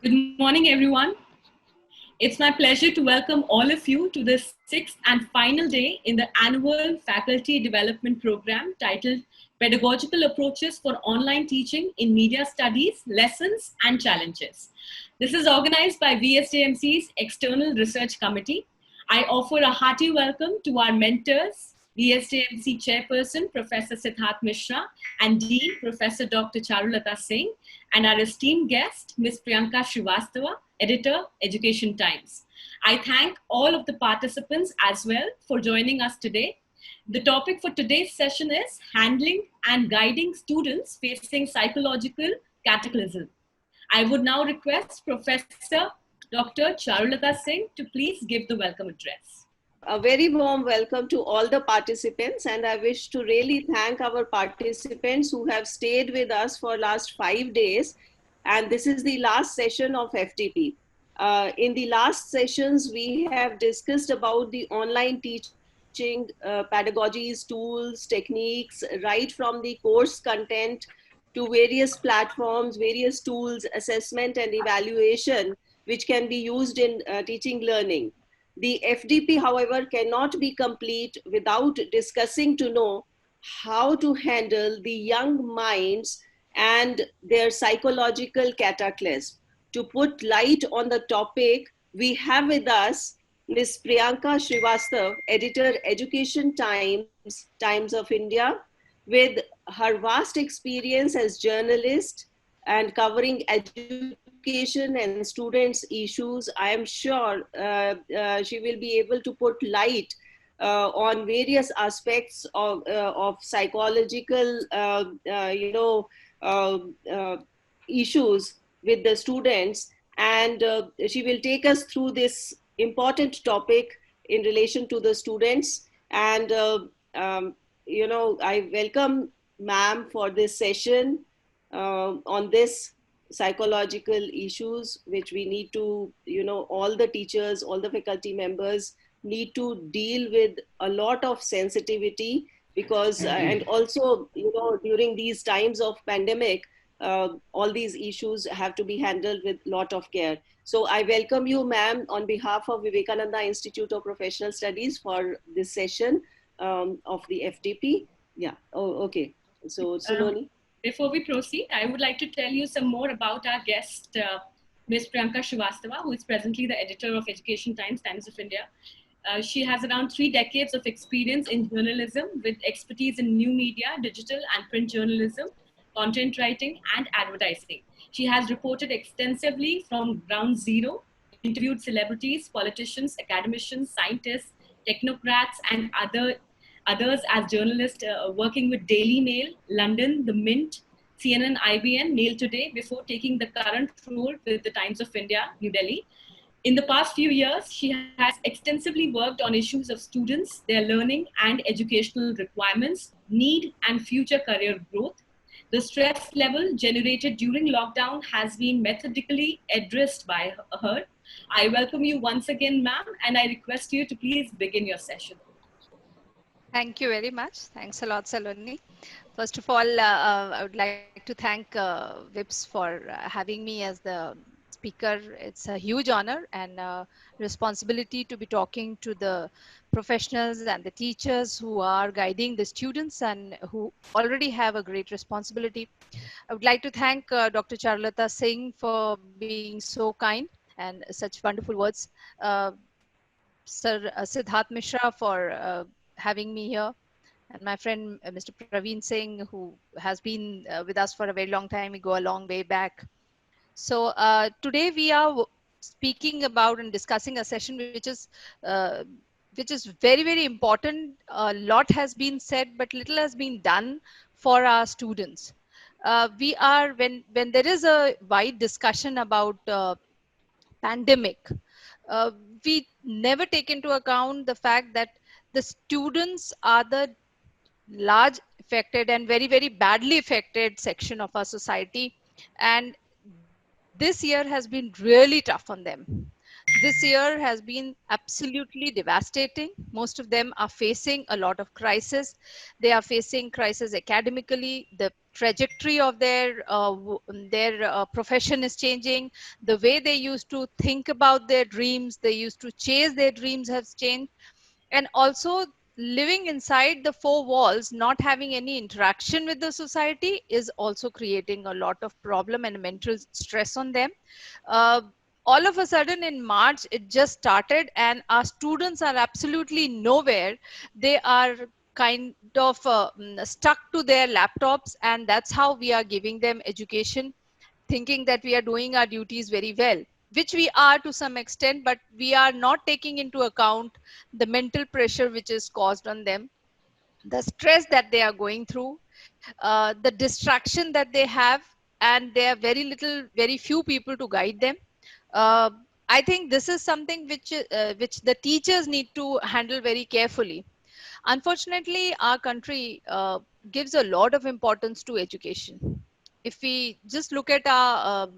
Good morning, everyone. It's my pleasure to welcome all of you to the sixth and final day in the annual Faculty Development Program titled Pedagogical Approaches for Online Teaching in Media Studies, Lessons and Challenges. This is organized by VSDMC's External Research Committee. I offer a hearty welcome to our mentors, VSDMC Chairperson Professor Siddharth Mishra and Dean Professor Dr. Charulata Singh, and our esteemed guest, Ms. Priyanka Srivastava, Editor, Education Times. I thank all of the participants as well for joining us today. The topic for today's session is handling and guiding students facing psychological cataclysm. I would now request Professor Dr. Charulata Singh to please give the welcome address. A very warm welcome to all the participants, and I wish to really thank our participants who have stayed with us for last 5 days. And this is the last session of FTP. In the last sessions, we have discussed about the online teaching pedagogies, tools, techniques, right from the course content to various platforms, various tools, assessment and evaluation, which can be used in teaching learning. The FDP, however, cannot be complete without discussing to know how to handle the young minds and their psychological cataclysm. To put light on the topic, we have with us Ms. Priyanka Srivastava, Editor, Education Times, Times of India, with her vast experience as journalist and covering education and students' issues. I am sure she will be able to put light on various aspects of psychological, uh, uh, issues with the students, and she will take us through this important topic in relation to the students. And I welcome ma'am for this session on this psychological issues which we need to, all the teachers, all the faculty members need to deal with a lot of sensitivity, because and also, during these times of pandemic, all these issues have to be handled with lot of care. So I welcome you, ma'am, on behalf of Vivekananda Institute of Professional Studies for this session of the FTP. Yeah. Oh, okay. So Sunoni. Before we proceed, I would like to tell you some more about our guest, Ms. Priyanka Srivastava, who is presently the editor of Education Times, Times of India. She has around 3 decades of experience in journalism with expertise in new media, digital and print journalism, content writing, and advertising. She has reported extensively from ground zero, interviewed celebrities, politicians, academicians, scientists, technocrats, and others as journalists working with Daily Mail, London, The Mint, CNN, IBN, Mail Today, before taking the current role with the Times of India, New Delhi. In the past few years, she has extensively worked on issues of students, their learning and educational requirements, need, and future career growth. The stress level generated during lockdown has been methodically addressed by her. I welcome you once again, ma'am, and I request you to please begin your session. Thank you very much. Thanks a lot, Saloni. First of all, I would like to thank VIPS for having me as the speaker. It's a huge honor and responsibility to be talking to the professionals and the teachers who are guiding the students and who already have a great responsibility. I would like to thank Dr. Charulata Singh for being so kind and such wonderful words. Uh, Sir Siddharth Mishra for having me here, and my friend Mr. Praveen Singh, who has been with us for a very long time. We go a long way back. So today we are speaking about and discussing a session uh, which is very, very important. A lot has been said, but little has been done for our students. We are when there is a wide discussion about pandemic, uh, we never take into account the fact that the students are the large affected and very, very badly affected section of our society, and this year has been really tough on them. This year has been absolutely devastating. Most of them are facing a lot of crisis. They are facing crisis academically. The trajectory of their profession is changing. The way they used to think about their dreams, they used to chase their dreams, has changed. And also, living inside the four walls, not having any interaction with the society, is also creating a lot of problem and mental stress on them. uh, all of a sudden in March it just started, and our students are absolutely nowhere. They are kind of stuck to their laptops, and that's how we are giving them education, thinking that we are doing our duties very well, which we are to some extent, but we are not taking into account the mental pressure which is caused on them, the stress that they are going through, the distraction that they have, and there are very few people to guide them. uh, I think this is something which the teachers need to handle very carefully. Unfortunately, our country gives a lot of importance to education. If we just look at our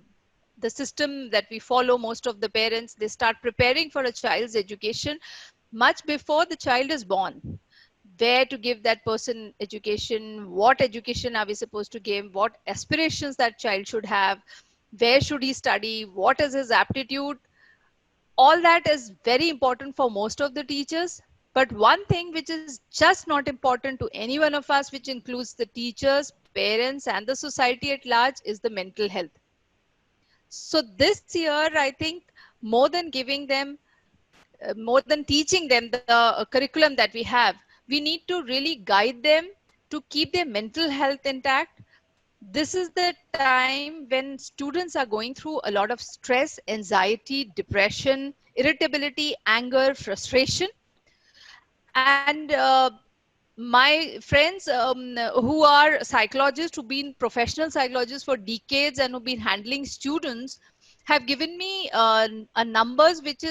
the system that we follow, most of the parents, they start preparing for a child's education much before the child is born. Where to give that person education, what education are we supposed to give, what aspirations that child should have, where should he study, what is his aptitude. All that is very important for most of the teachers. But one thing which is just not important to any one of us, which includes the teachers, parents, and the society at large, is the mental health. So this year, I think, more than giving them more than teaching them the curriculum that we have, we need to really guide them to keep their mental health intact. This is the time when students are going through a lot of stress, anxiety, depression, irritability, anger, frustration. And my friends who are psychologists, who've been professional psychologists for decades and who've been handling students, have given me a numbers which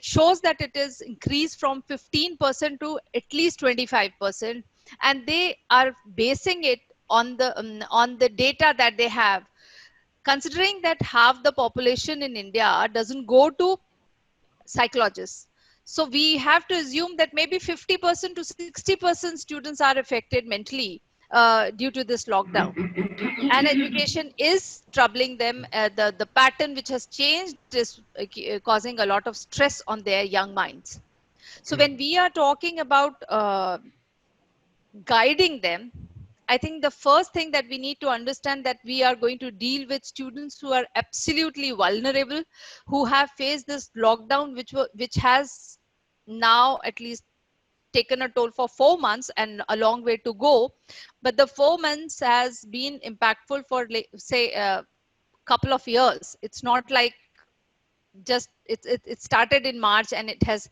shows that it is increased from 15% to at least 25%, and they are basing it on the data that they have, considering that half the population in India doesn't go to psychologists. So we have to assume that maybe 50% to 60% students are affected mentally due to this lockdown. And education is troubling them. The pattern which has changed is causing a lot of stress on their young minds. So when we are talking about guiding them, I think the first thing that we need to understand, that we are going to deal with students who are absolutely vulnerable, who have faced this lockdown, which has now at least taken a toll for 4 months and a long way to go. But the 4 months has been impactful for, say, a couple of years. It's not like just it started in March and it has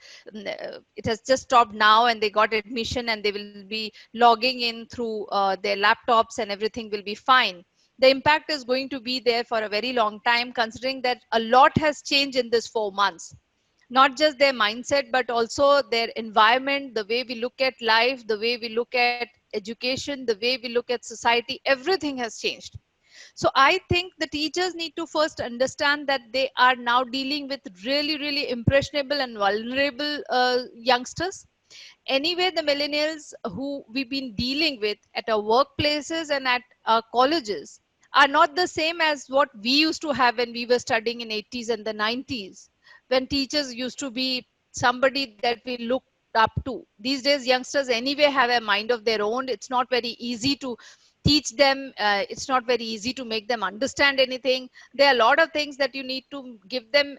just stopped now, and they got admission and they will be logging in through their laptops and everything will be fine. The impact is going to be there for a very long time, considering that a lot has changed in this 4 months. Not just their mindset, but also their environment, the way we look at life, the way we look at education, the way we look at society, everything has changed. So I think the teachers need to first understand that they are now dealing with really impressionable and vulnerable youngsters. Anyway, the millennials who we've been dealing with at our workplaces and at our colleges are not the same as what we used to have when we were studying in 80s and the 90s, when teachers used to be somebody that we looked up to. These days youngsters anyway have a mind of their own. It's not very easy to teach them. It's not very easy to make them understand anything. There are a lot of things that you need to give them,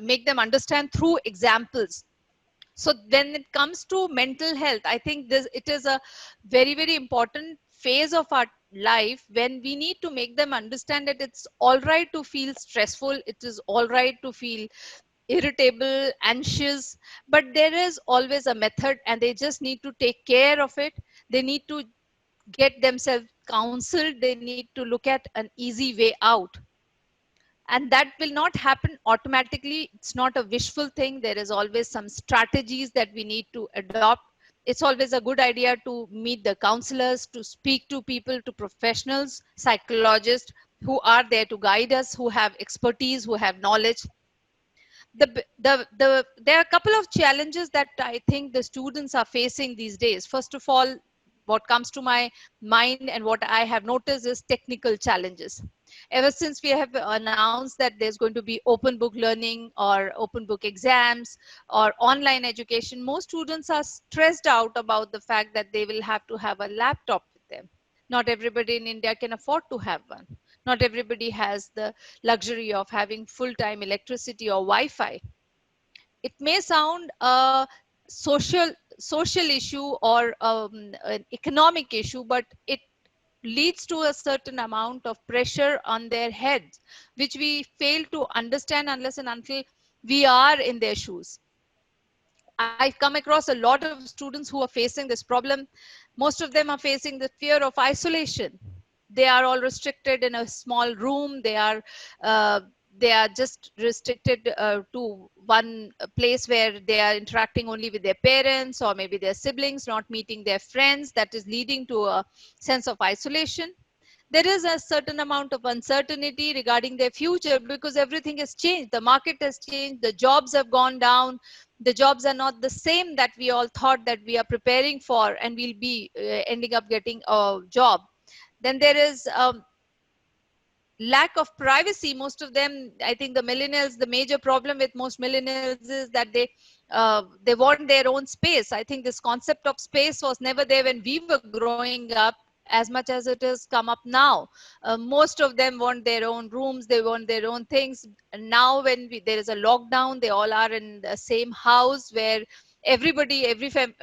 make them understand through examples. So when it comes to mental health, I think this it is a very important phase of our life, when we need to make them understand that it's all right to feel stressful, it is all right to feel irritable, anxious, but there is always a method, and they just need to take care of it. They need to get themselves counseled, they need to look at an easy way out. And that will not happen automatically. It's not a wishful thing. There is always some strategies that we need to adopt. It's always a good idea to meet the counselors, to speak to people, to professionals, psychologists who are there to guide us, who have expertise, who have knowledge. there are a couple of challenges that I think the students are facing these days. First of all, what comes to my mind and what I have noticed is technical challenges. Ever since we have announced that there's going to be open book learning or open book exams or online education, most students are stressed out about the fact that they will have to have a laptop with them. Not everybody in India can afford to have one. Not everybody has the luxury of having full-time electricity or Wi-Fi. It may sound a social issue or an economic issue, but it leads to a certain amount of pressure on their heads, which we fail to understand unless and until we are in their shoes. I've come across a lot of students who are facing this problem. Most of them are facing the fear of isolation. They are all restricted in a small room. Uh, they are just restricted to one place where they are interacting only with their parents or maybe their siblings, not meeting their friends. That is leading to a sense of isolation. There is a certain amount of uncertainty regarding their future because everything has changed. The market has changed. The jobs have gone down. The jobs are not the same that we all thought that we are preparing for and we'll be ending up getting a job. Then there is lack of privacy. Most of them, I think the millennials, the major problem with most millennials is that they want their own space. I think this concept of space was never there when we were growing up as much as it has come up now. Most of them want their own rooms, they want their own things. And now when there is a lockdown, they all are in the same house where every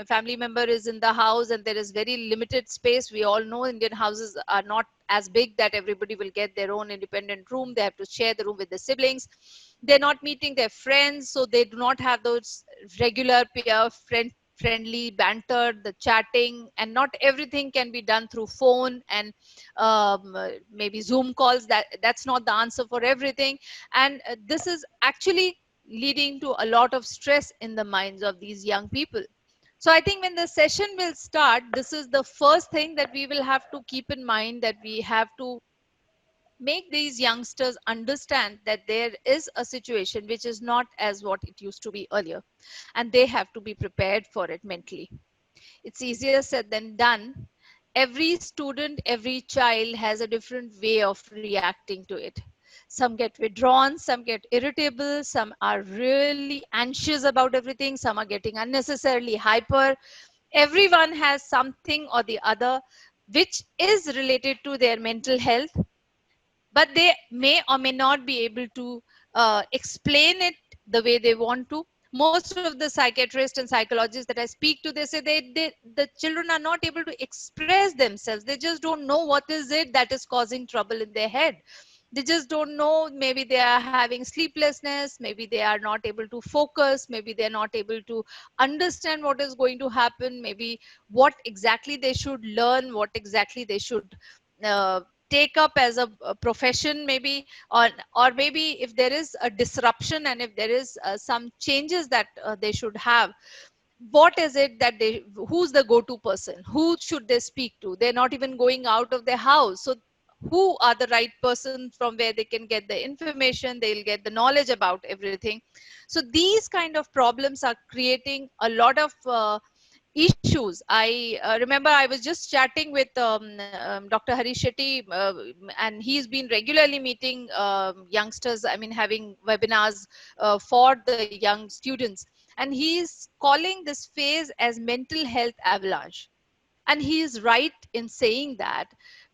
family member is in the house and there is very limited space. We all know Indian houses are not as big that everybody will get their own independent room. They have to share the room with the siblings. They're not meeting their friends, so they do not have those regular peer friendly banter, the chatting, and not everything can be done through phone and maybe Zoom calls. That's not the answer for everything. And this is actually leading to a lot of stress in the minds of these young people. So I think when the session will start, this is the first thing that we will have to keep in mind, that we have to make these youngsters understand that there is a situation which is not as what it used to be earlier, and they have to be prepared for it mentally. It's easier said than done. Every student, every child has a different way of reacting to it. Some get withdrawn, some get irritable, some are really anxious about everything, some are getting unnecessarily hyper. Everyone has something or the other which is related to their mental health, but they may or may not be able to explain it the way they want to. Most of the psychiatrists and psychologists that I speak to, they say the children are not able to express themselves. They just don't know what is it that is causing trouble in their head. They just don't know. Maybe they are having sleeplessness, maybe they are not able to focus, maybe they're not able to understand what is going to happen, maybe what exactly they should learn, what exactly they should uh, take up as a profession, maybe. Or maybe if there is a disruption and if there is some changes that they should have, what is it that who's the go-to person, who should they speak to? They're not even going out of their house, so who are the right person from where they can get the information, they'll get the knowledge about everything. So these kind of problems are creating a lot of issues. I remember I was just chatting with Dr. Harish Shetty, and he's been regularly meeting youngsters, I mean, having webinars for the young students. And he's calling this phase as mental health avalanche. And he is right in saying that,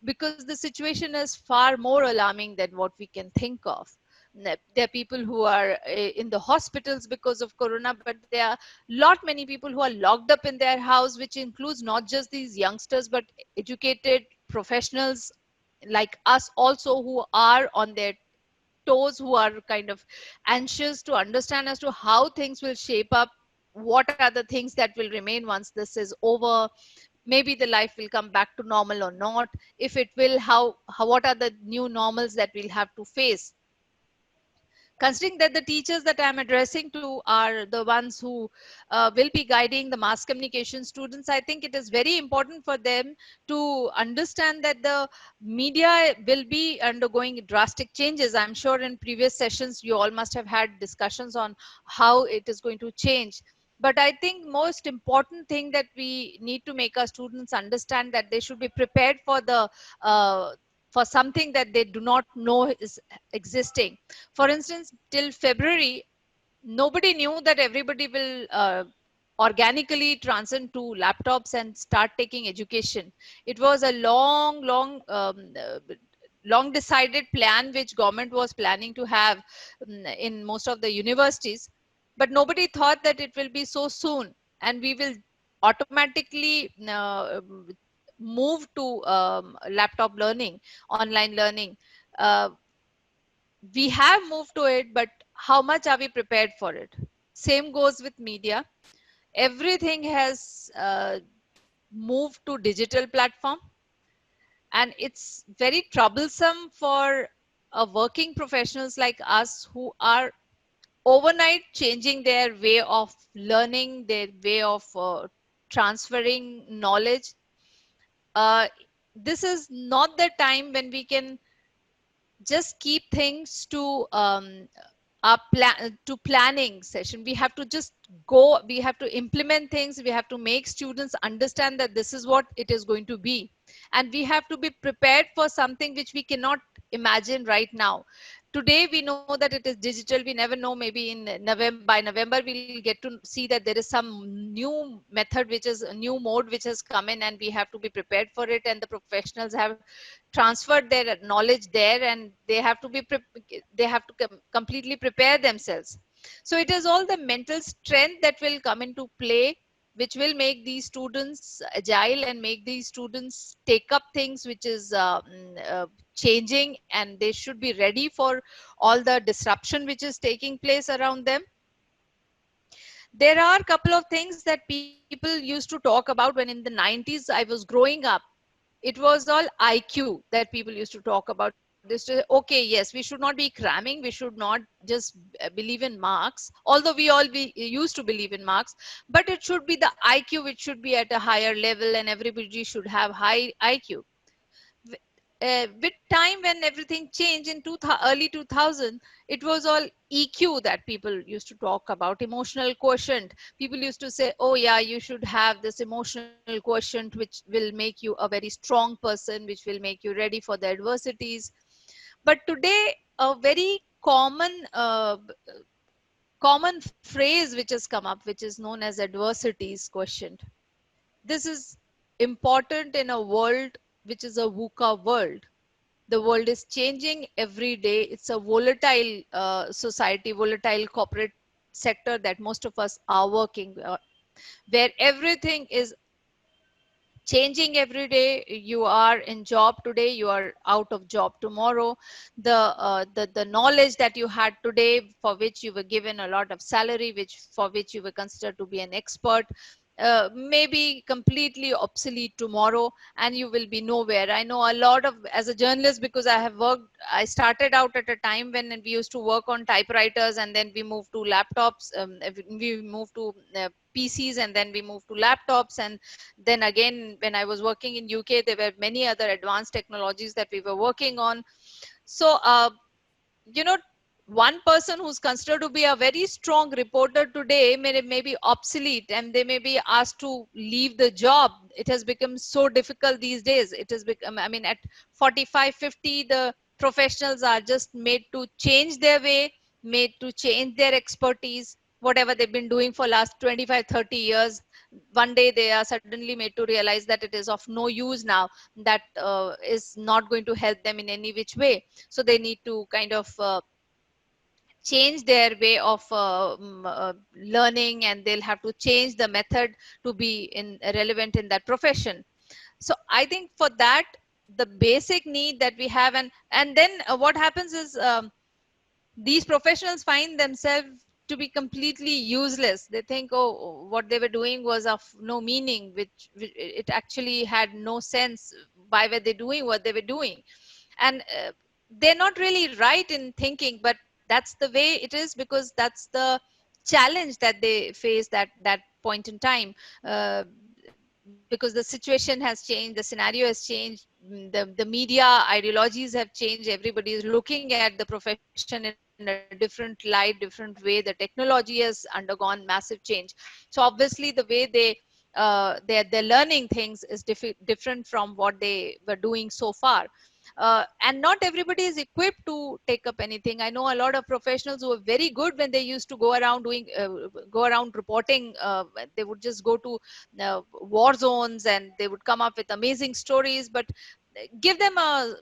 because the situation is far more alarming than what we can think of. There are people who are in the hospitals because of corona, but there are lot many people who are locked up in their house, which includes not just these youngsters but educated professionals like us also, who are on their toes, who are kind of anxious to understand as to how things will shape up, what are the things that will remain once this is over. Maybe the life will come back to normal or not. If it will, how what are the new normals that we'll have to face? considering that the teachers that I'm addressing to are the ones who will be guiding the mass communication students, I think it is very important for them to understand that the media will be undergoing drastic changes. I'm sure in previous sessions you all must have had discussions on how it is going to change. But I think most important thing that we need to make our students understand that they should be prepared uh, for something that they do not know is existing. For instance, till February, nobody knew that everybody will organically transcend to laptops and start taking education. It was a long decided plan which government was planning to have in most of the universities, but nobody thought that it will be so soon and we will automatically move to laptop learning, online learning. uh, we have moved to it, but how much are we prepared for it? Same goes with media. Everything has moved to digital platform, and it's very troublesome for working professionals like us who are overnight changing their way of learning, their way of transferring knowledge. uh, this is not the time when we can just keep things to our to planning session. We have to just go, we have to implement things, we have to make students understand that this is what it is going to be, and we have to be prepared for something which we cannot imagine right now. Today we know that it is digital, we never know, maybe in November, by November we'll get to see that there is some new method, which is a new mode which has come in, and we have to be prepared for it, and the professionals have transferred their knowledge there, and they have to be they have to completely prepare themselves. So it is all the mental strength that will come into play, which will make these students agile and make these students take up things which is changing, and they should be ready for all the disruption which is taking place around them. There are a couple of things that people used to talk about when in the 90s I was growing up. It was all IQ that people used to talk about. This to, okay, yes, we should not be cramming, we should not just believe in marks, although we all used to believe in marks, but it should be the IQ which should be at a higher level, and everybody should have high IQ. With time, when everything changed in early 2000, it was all EQ that people used to talk about, emotional quotient. People used to say, oh yeah, you should have this emotional quotient which will make you a very strong person, which will make you ready for the adversities. But today, a very common phrase which has come up, which is known as adversities quotient. This is important in a world which is a VUCA world. The world is changing every day. It's a volatile society, volatile corporate sector that most of us are working, where everything is changing every day. You are in job today, you are out of job tomorrow. The knowledge that you had today, for which you were given a lot of salary, which for which you were considered to be an expert, may be completely obsolete tomorrow, and you will be nowhere. I know a lot of, as a journalist, because I started out at a time when we used to work on typewriters, and then we moved to laptops, we moved to PCs, and then we moved to laptops, and then again when I was working in UK, there were many other advanced technologies that we were working on. So you know, one person who's considered to be a very strong reporter today may be obsolete, and they may be asked to leave the job. It has become so difficult these days. It has become, I mean, at 45, 50, the professionals are just made to change their way, made to change their expertise, whatever they've been doing for last 25, 30 years. One day they are suddenly made to realize that it is of no use now, that is not going to help them in any which way. So they need to kind of change their way of learning, and they'll have to change the method to be relevant in that profession. So I think for that, the basic need that we have, and then what happens is, these professionals find themselves to be completely useless. They think, oh, what they were doing was of no meaning, which it actually had no sense. Why were they doing what they were doing? And they're not really right in thinking, but that's the way it is, because that's the challenge that they face that point in time. uh, because the situation has changed, the scenario has changed, the media ideologies have changed, everybody is looking at the profession in a different light, different way, the technology has undergone massive change. So obviously the way they're learning things is different from what they were doing so far. And not everybody is equipped to take up anything. I know a lot of professionals who are very good when they used to go around reporting. They would just go to war zones and they would come up with amazing stories, but give them a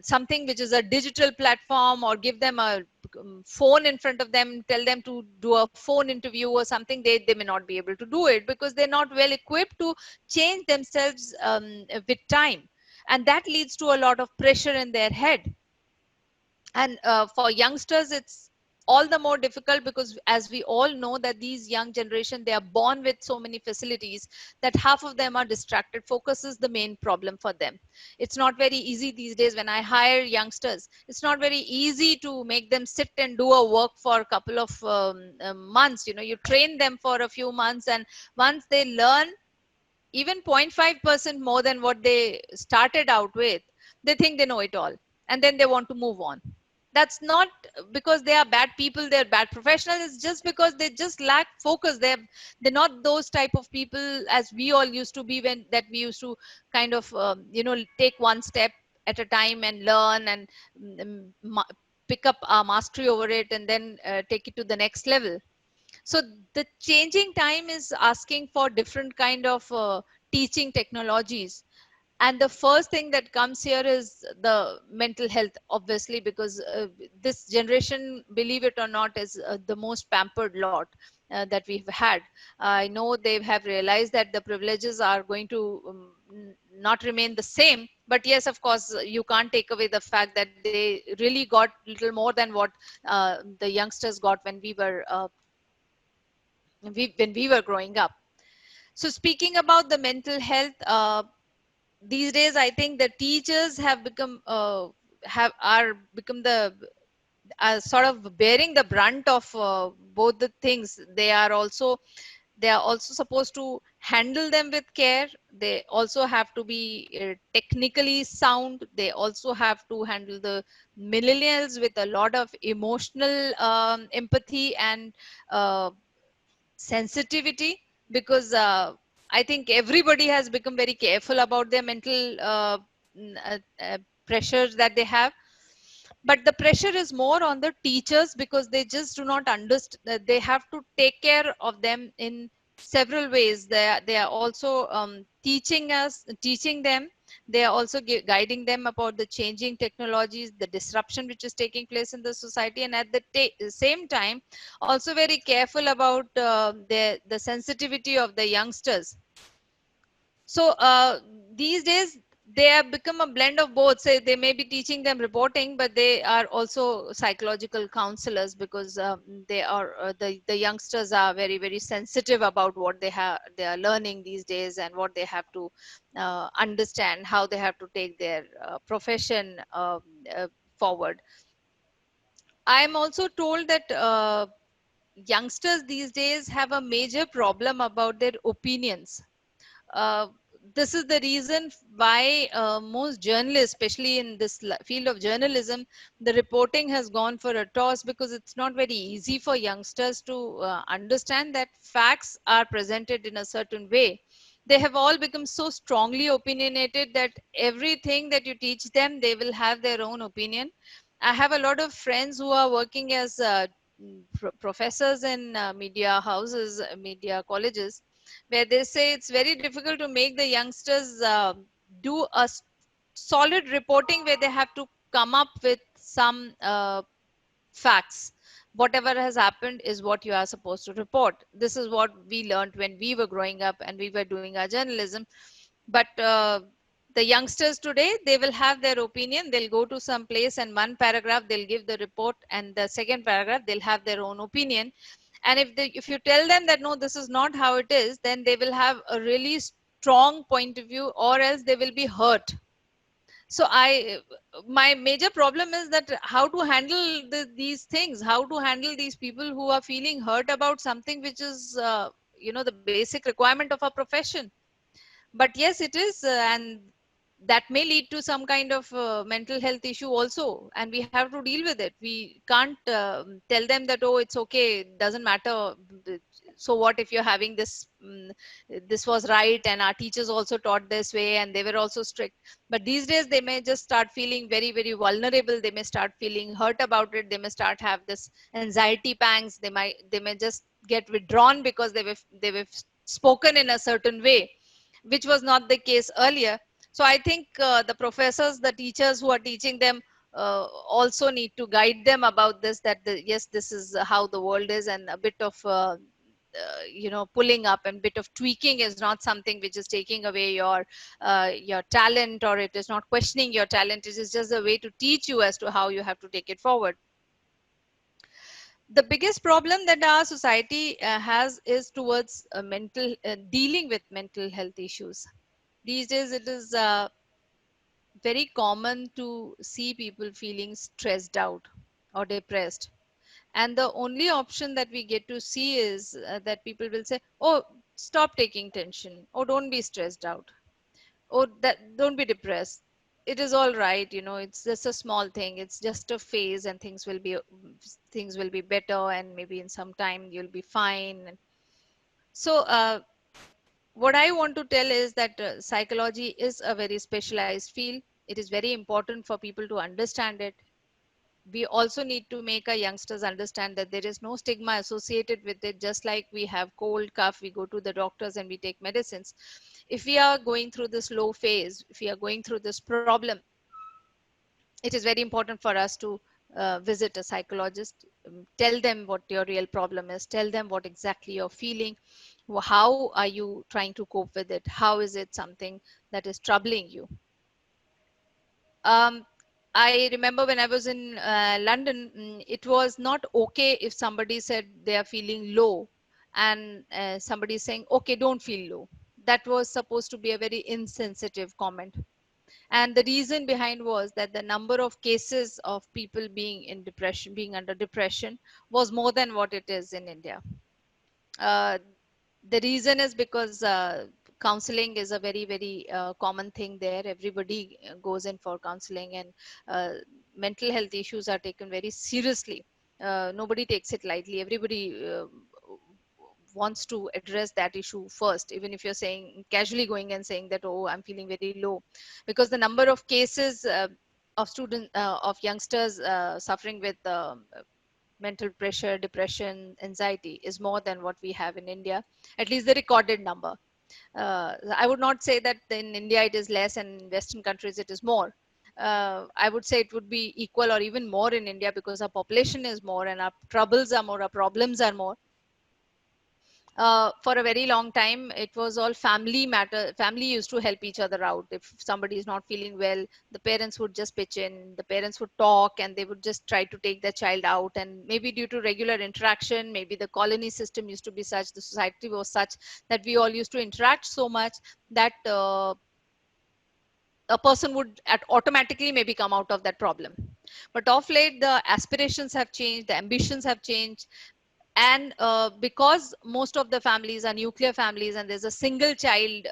something which is a digital platform, or give them a phone in front of them, tell them to do a phone interview or something, they may not be able to do it, because they're not well equipped to change themselves with time. And that leads to a lot of pressure in their head. And for youngsters it's all the more difficult, because as we all know that these young generation, they are born with so many facilities that half of them are distracted. Focus is the main problem for them. It's not very easy these days. When I hire youngsters, it's not very easy to make them sit and do a work for a couple of months. You know, you train them for a few months, and once they learn even 0.5% more than what they started out with, they think they know it all, and then they want to move on. That's not because they are bad people, they're bad professionals. It's just because they just lack focus. They're not those type of people as we all used to be, when that we used to kind of take one step at a time and learn and pick up our mastery over it, and then take it to the next level. So the changing time is asking for different kind of teaching technologies. And the first thing that comes here is the mental health, obviously, because this generation, believe it or not, is the most pampered lot that we've had. I know they have realized that the privileges are going to not remain the same, but yes, of course, you can't take away the fact that they really got little more than what the youngsters got when we were growing up. So speaking about the mental health, these days I think the teachers have become have are become the sort of bearing the brunt of both the things. They are also supposed to handle them with care. They also have to be technically sound. They also have to handle the millennials with a lot of emotional empathy and uh, sensitivity, because I think everybody has become very careful about their mental pressures that they have. But the pressure is more on the teachers, because they just do not understand. They have to take care of them in several ways. They are also teaching them. They are also guiding them about the changing technologies, the disruption which is taking place in the society, and at the same time also very careful about the sensitivity of the youngsters. So these days they have become a blend of both. Say they may be teaching them reporting, but they are also psychological counselors, because they are the youngsters are very very sensitive about what they are learning these days, and what they have to understand, how they have to take their profession forward. I'm also told that youngsters these days have a major problem about their opinions. uh, this is the reason why most journalists, especially in this field of journalism, the reporting has gone for a toss, because it's not very easy for youngsters to understand that facts are presented in a certain way. They have all become so strongly opinionated that everything that you teach them, they will have their own opinion. I have a lot of friends who are working as professors in media houses, media colleges, where they say it's very difficult to make the youngsters do a solid reporting, where they have to come up with some facts. Whatever has happened is what you are supposed to report. This is what we learned when we were growing up and we were doing our journalism. But the youngsters today, they will have their opinion. They'll go to some place, and one paragraph they'll give the report, and the second paragraph they'll have their own opinion. And if you tell them that no, this is not how it is, then they will have a really strong point of view, or else they will be hurt. So my major problem is that how to handle these things, how to handle these people who are feeling hurt about something which is the basic requirement of our profession. But yes, it is, and that may lead to some kind of mental health issue also, and we have to deal with it. We can't tell them that, oh, it's okay, it doesn't matter. So what if you're having this, this was right, and our teachers also taught this way and they were also strict. But these days they may just start feeling very, very vulnerable, they may start feeling hurt about it, they may start have this anxiety pangs, they may just get withdrawn because they were spoken in a certain way, which was not the case earlier. So I think the professors, the teachers who are teaching them, also need to guide them about this, that yes, this is how the world is, and a bit of pulling up and bit of tweaking is not something which is taking away your talent, or it is not questioning your talent. It is just a way to teach you as to how you have to take it forward. The biggest problem that our society has is towards mental dealing with mental health issues. These days it is very common to see people feeling stressed out or depressed, and the only option that we get to see is that people will say, oh, stop taking tension, oh, don't be stressed out, oh, that don't be depressed, it is all right, it's just a small thing, it's just a phase, and things will be better, and maybe in some time you'll be fine. So what I want to tell is that psychology is a very specialized field. It is very important for people to understand it. We also need to make our youngsters understand that there is no stigma associated with it. Just like we have cold, cough, we go to the doctors and we take medicines. If we are going through this low phase, if we are going through this problem, it is very important for us to visit a psychologist, tell them what your real problem is, tell them what exactly you're feeling, how are you trying to cope with it, how is it something that is troubling you. um, I remember when I was in London, it was not okay if somebody said they are feeling low, and somebody saying, okay, don't feel low. That was supposed to be a very insensitive comment. And the reason behind was that the number of cases of people being in depression, being under depression, was more than what it is in India. uh, the reason is because counseling is a very, very common thing there. Everybody goes in for counseling, and uh, mental health issues are taken very seriously. Nobody takes it lightly. Everybody wants to address that issue first, even if you're saying casually going and saying that, oh, I'm feeling very low, because the number of cases of youngsters suffering with mental pressure, depression, anxiety is more than what we have in India, at least the recorded number. I would not say that in India it is less and in Western countries it is more. I would say it would be equal or even more in India, because our population is more and our troubles are more, our problems are more. For a very long time it was all family matter. Family used to help each other out. If somebody is not feeling well, the parents would just pitch in, the parents would talk, and they would just try to take their child out. And maybe due to regular interaction, maybe the colony system used to be such, the society was such, that we all used to interact so much that a person would automatically maybe come out of that problem. But of late the aspirations have changed, the ambitions have changed, and because most of the families are nuclear families, and there's a single child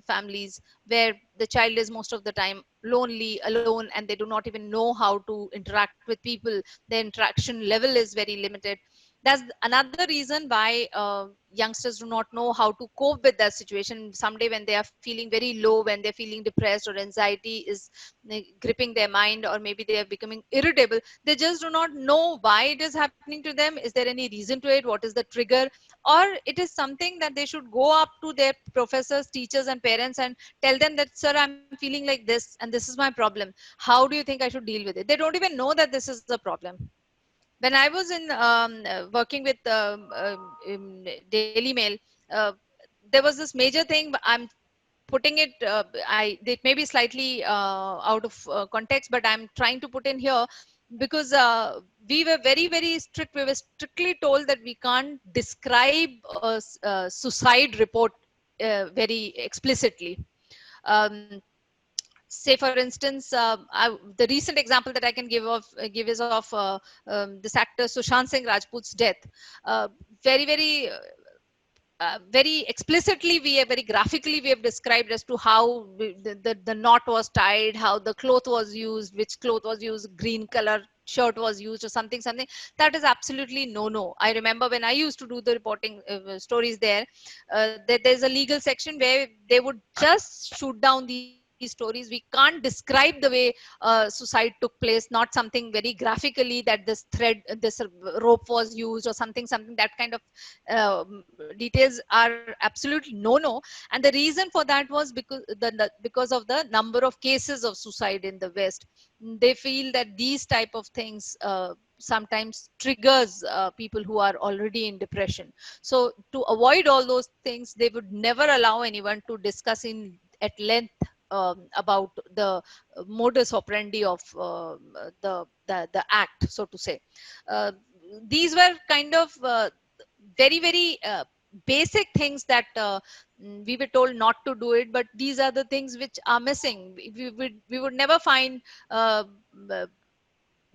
families, where the child is most of the time lonely, alone, and they do not even know how to interact with people, the interaction level is very limited. That's another reason why youngsters do not know how to cope with that situation. Someday when they are feeling very low, when they're feeling depressed, or anxiety is gripping their mind, or maybe they are becoming irritable, they just do not know why it is happening to them. Is there any reason to it? What is the trigger? Or it is something that they should go up to their professors, teachers, and parents and tell them that, sir, I'm feeling like this and this is my problem, how do you think I should deal with it? They don't even know that this is a problem. When I was in working with Daily Mail, uh, there was this major thing. I'm putting it, it may be slightly out of context, but I'm trying to put in here, because we were very, very strict. We were strictly told that we can't describe a suicide report very explicitly. um, say for instance, the recent example that I can give is of this actor Sushant Singh Rajput's death. uh, Very very explicitly, we have very graphically we have described as to how the knot was tied, how the cloth was used, which cloth was used, green color shirt was used, or something. That is absolutely no. I remember when I used to do the reporting stories there, there's a legal section where they would just shoot down these stories. We can't describe the way suicide took place, not something very graphically that this thread, this rope was used, or something. That kind of details are absolutely no. And the reason for that was because of the number of cases of suicide in the West. They feel that these type of things sometimes triggers people who are already in depression. So to avoid all those things, they would never allow anyone to discuss in at length about the modus operandi of the act, so to say. uh, these were kind of very basic things that we were told not to do it, but these are the things which are missing. We would never find uh,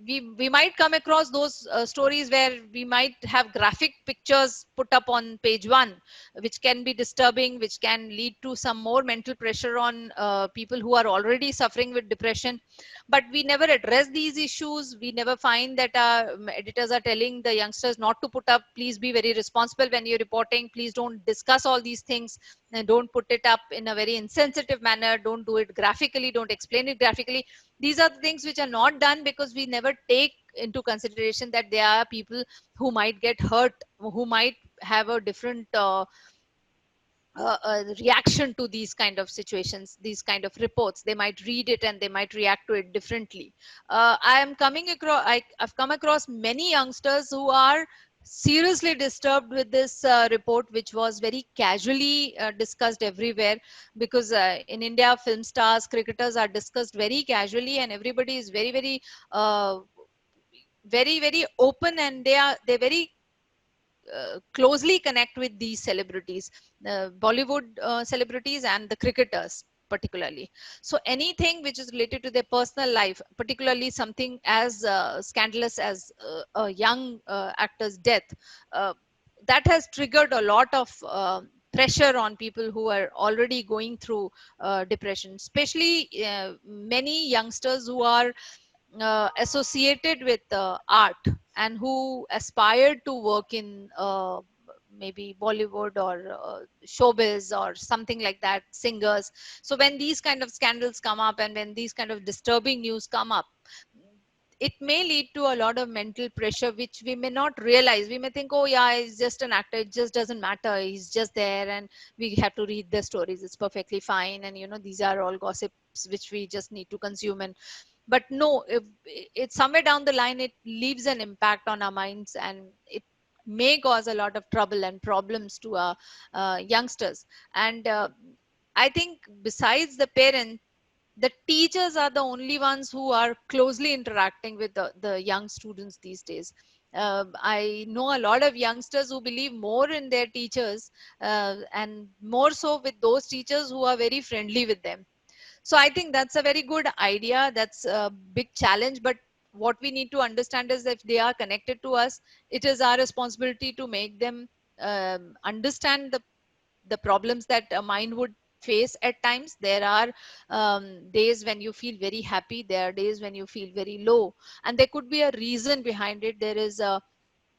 we might come across those stories where we might have graphic pictures put up on page one, which can be disturbing, which can lead to some more mental pressure on people who are already suffering with depression. But we never address these issues. We never find that our editors are telling the youngsters not to put up, please be very responsible when you're reporting, please don't discuss all these things, and don't put it up in a very insensitive manner, don't do it graphically, don't explain it graphically. These are the things which are not done because we never take into consideration that there are people who might get hurt, who might have a different reaction to these kind of situations, these kind of reports. They might read it and they might react to it differently. I've come across many youngsters who are seriously disturbed with this report, which was very casually discussed everywhere, because in India, film stars, cricketers are discussed very casually, and everybody is uh, very open, and they very closely connect with these celebrities, the Bollywood celebrities and the cricketers particularly. So anything which is related to their personal life, particularly something as scandalous as a young actor's death, uh, that has triggered a lot of pressure on people who are already going through depression, especially many youngsters who are associated with art and who aspired to work in maybe Bollywood or showbiz or something like that, singers. So when these kind of scandals come up and when these kind of disturbing news come up, it may lead to a lot of mental pressure which we may not realize. We may think, oh yeah, he's just an actor, it just doesn't matter, he's just there and we have to read the stories, it's perfectly fine, and these are all gossips which we just need to consume. And but no, if it's somewhere down the line, it leaves an impact on our minds, and it may cause a lot of trouble and problems to our youngsters. And I think besides the parents, the teachers are the only ones who are closely interacting with the young students these days. I know a lot of youngsters who believe more in their teachers, and more so with those teachers who are very friendly with them. So I think that's a very good idea. That's a big challenge. But what we need to understand is if they are connected to us, it is our responsibility to make them understand the problems that a mind would face at times. There are days when you feel very happy, there are days when you feel very low, and there could be a reason behind it. There is a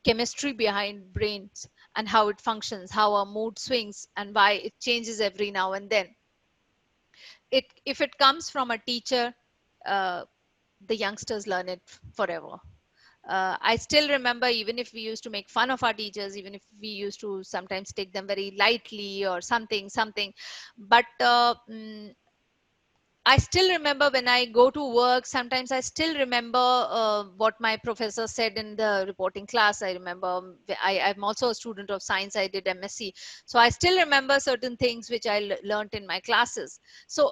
chemistry behind brains and how it functions, how our mood swings, and why it changes every now and then. If it comes from a teacher, uh, the youngsters learn it forever. I still remember, even if we used to make fun of our teachers, even if we used to sometimes take them very lightly or something, but I still remember when I go to work, sometimes I still remember what my professor said in the reporting class. I remember, I'm also a student of science. I did MSc. So I still remember certain things which I learned in my classes. So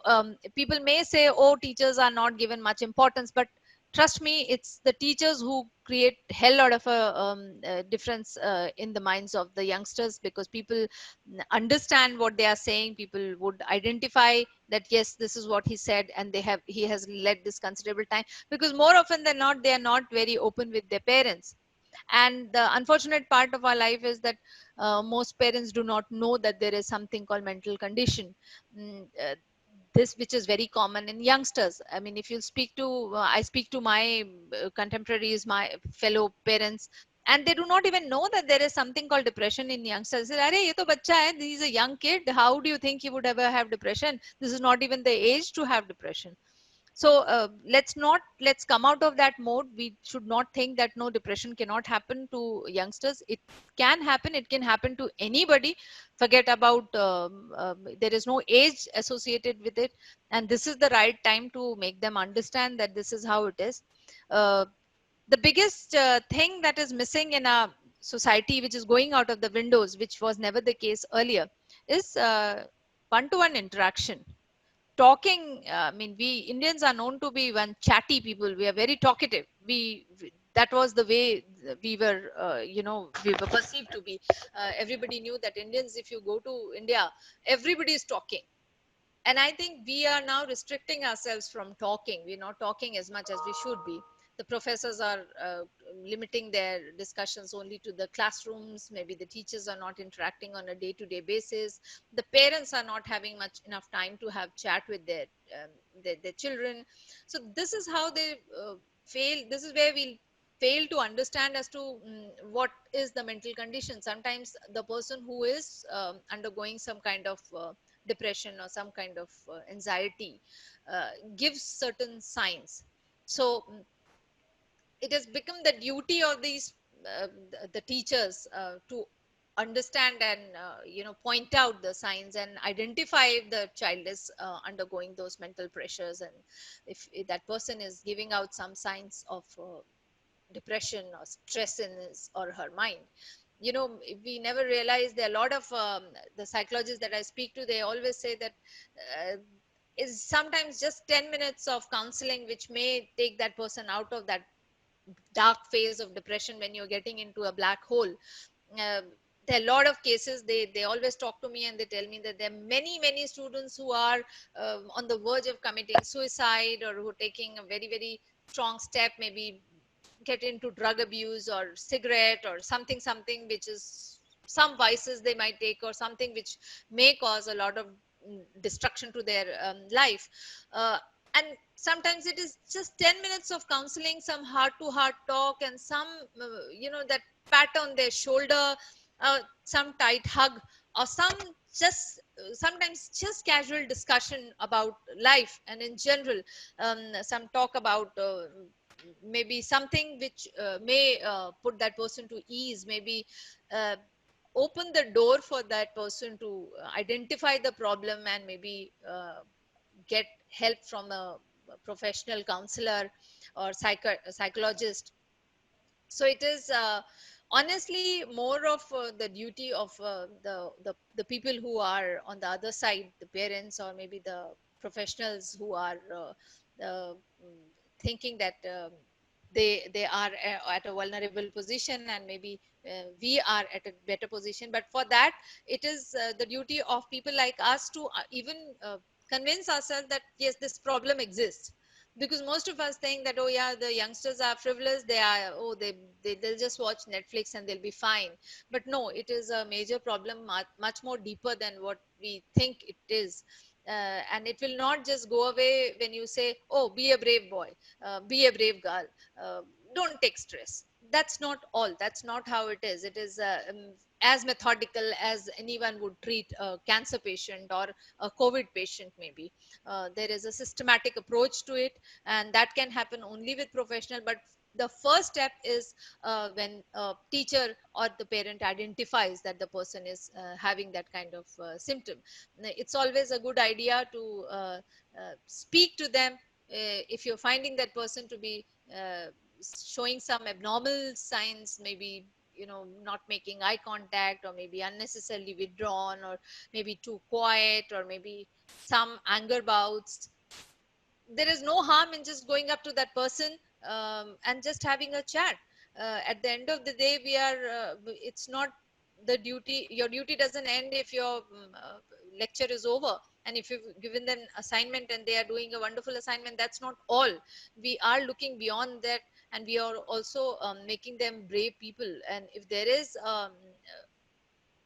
people may say, oh, teachers are not given much importance, but trust me, it's the teachers who create hell lot of a difference in the minds of the youngsters, because people understand what they are saying. People would identify that yes, this is what he said, and he has led this considerable time, because more often than not they are not very open with their parents. And the unfortunate part of our life is that most parents do not know that there is something called mental condition. This, which is very common in youngsters. I mean, if you speak to I speak to my contemporaries, my fellow parents, and they do not even know that there is something called depression in youngsters. They say, "Arey, ye to bacha hai, he is a young kid, how do you think he would ever have depression? This is not even the age to have depression." So let's come out of that mode. We should not think that no, depression cannot happen to youngsters. It can happen. It can happen to anybody. Forget about there is no age associated with it, and this is the right time to make them understand that this is how it is. uh, the biggest thing that is missing in our society, which is going out of the windows, which was never the case earlier, is one-to-one interaction. Talking, I mean, we Indians are known to be one chatty people. We are very talkative. That was the way we were, we were perceived to be. Everybody knew that Indians, if you go to India, everybody is talking. And I think we are now restricting ourselves from talking. We're not talking as much as we should be. The professors are limiting their discussions only to the classrooms. Maybe the teachers are not interacting on a day-to-day basis. The parents are not having much enough time to have chat with their children. So this is how they fail. This is where we fail to understand as to what is the mental condition. Sometimes the person who is undergoing some kind of depression or some kind of anxiety gives certain signs. So it has become the duty of these the teachers to understand and point out the signs and identify if the child is undergoing those mental pressures, and if that person is giving out some signs of depression or stress in his or her mind. We never realize there are a lot of the psychologists that I speak to. They always say that uh, is sometimes just 10 minutes of counseling which may take that person out of that dark phase of depression when you're getting into a black hole. uh, there are a lot of cases. They always talk to me and they tell me that there are many students who are on the verge of committing suicide, or who are taking a very very strong step, maybe get into drug abuse or cigarette or something which is some vices they might take, or something which may cause a lot of destruction to their life. uh, and sometimes it is just 10 minutes of counseling, some heart to heart talk, and some that pat on their shoulder, some tight hug, or sometimes just casual discussion about life and in general. Some talk about maybe something which may put that person to ease, maybe uh, open the door for that person to identify the problem, and maybe get help from a professional counselor or psychologist. So it is honestly more of the duty of the people who are on the other side, the parents, or maybe the professionals who are thinking that they are at a vulnerable position, and maybe we are at a better position. But for that, it is the duty of people like us to even convince ourselves that yes, this problem exists. Because most of us think that, oh yeah, the youngsters are frivolous, they are, oh, they'll just watch Netflix and they'll be fine. But no, it is a major problem, much more deeper than what we think it is. And it will not just go away when you say, oh, be a brave boy, be a brave girl, uh, don't take stress. That's not all. That's not how it is. It is as methodical as anyone would treat a cancer patient or a COVID patient, maybe. There is a systematic approach to it, and that can happen only with professional. But the first step is when a teacher or the parent identifies that the person is having that kind of symptom. It's always a good idea to speak to them. If you're finding that person to be showing some abnormal signs, maybe not making eye contact, or maybe unnecessarily withdrawn, or maybe too quiet, or maybe some anger bouts, there is no harm in just going up to that person, and just having a chat. At the end of the day, it's not the duty, your duty doesn't end if your lecture is over, and if you've given them assignment and they are doing a wonderful assignment, that's not all. We are looking beyond that, and we are also making them brave people. And if there is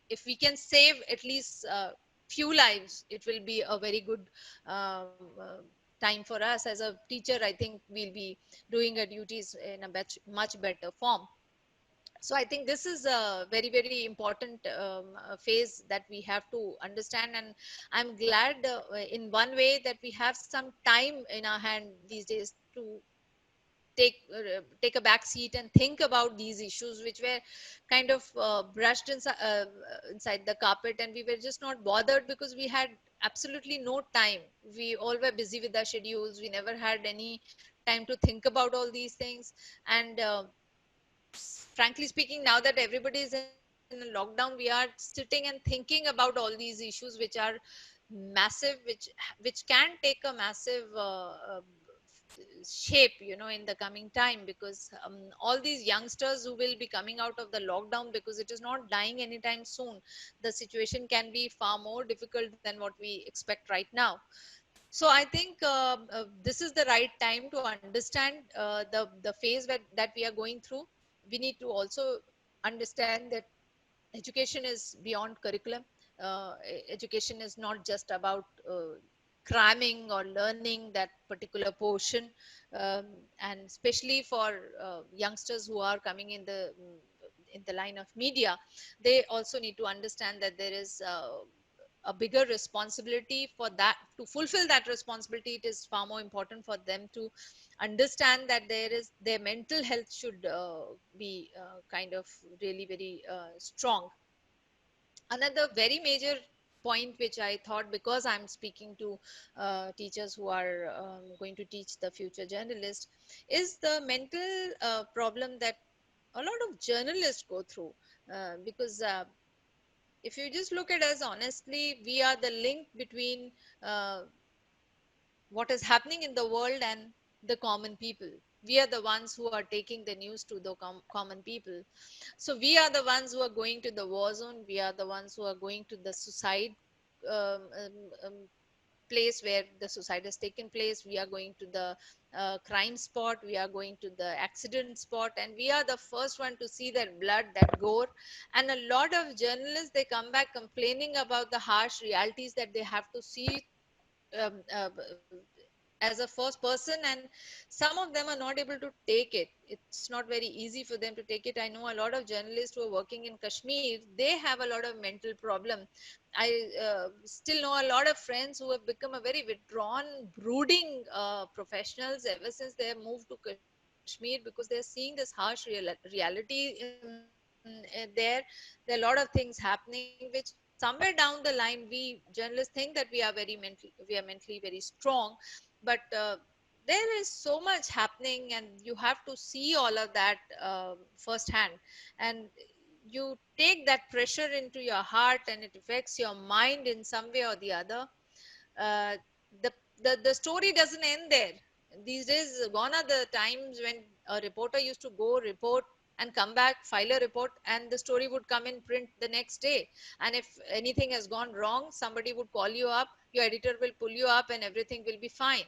if we can save at least few lives, it will be a very good um, uh, time for us. As a teacher, I think we'll be doing our duties in a much better form. So I think this is a very, very important phase that we have to understand. And I'm glad in one way that we have some time in our hand these days to take a back seat and think about these issues which were kind of brushed inside the carpet, and we were just not bothered because we had absolutely no time. We all were busy with our schedules, we never had any time to think about all these things. And frankly speaking, now that everybody is in a lockdown, we are sitting and thinking about all these issues which are massive, which can take a massive shape, in the coming time, because all these youngsters who will be coming out of the lockdown, because it is not dying anytime soon, the situation can be far more difficult than what we expect right now. So I think this is the right time to understand the phase that we are going through. We need to also understand that education is beyond curriculum. Education is not just about cramming or learning that particular portion. um, and especially for youngsters who are coming in the line of media, they also need to understand that there is a bigger responsibility. For that, to fulfill that responsibility, it is far more important for them to understand that their mental health should be kind of really very strong. Another very major point which I thought, because I'm speaking to teachers who are going to teach the future journalists, is the mental problem that a lot of journalists go through. Because if you just look at us honestly, we are the link between uh, what is happening in the world and the common people. We are the ones who are taking the news to the common people. So we are the ones who are going to the war zone, we are the ones who are going to the suicide um, um, um, place where the suicide has taken place. We are going to the crime spot, we are going to the accident spot, and we are the first one to see that blood, that gore. And a lot of journalists, they come back complaining about the harsh realities that they have to see um, uh, as a first person, and some of them are not able to take it. It's not very easy for them to take it. I know a lot of journalists who are working in Kashmir, they have a lot of mental problem. I still know a lot of friends who have become a very withdrawn, brooding professionals ever since they have moved to Kashmir, because they're seeing this harsh reality there. There are a lot of things happening which somewhere down the line, we journalists think that we are mentally very strong, but there is so much happening, and you have to see all of that firsthand. And you take that pressure into your heart, and it affects your mind in some way or the other. uh, the story doesn't end there. These days, gone are the times when a reporter used to go report and come back, file a report, and the story would come in print the next day. And if anything has gone wrong, somebody would call you up, your editor will pull you up, and everything will be fine.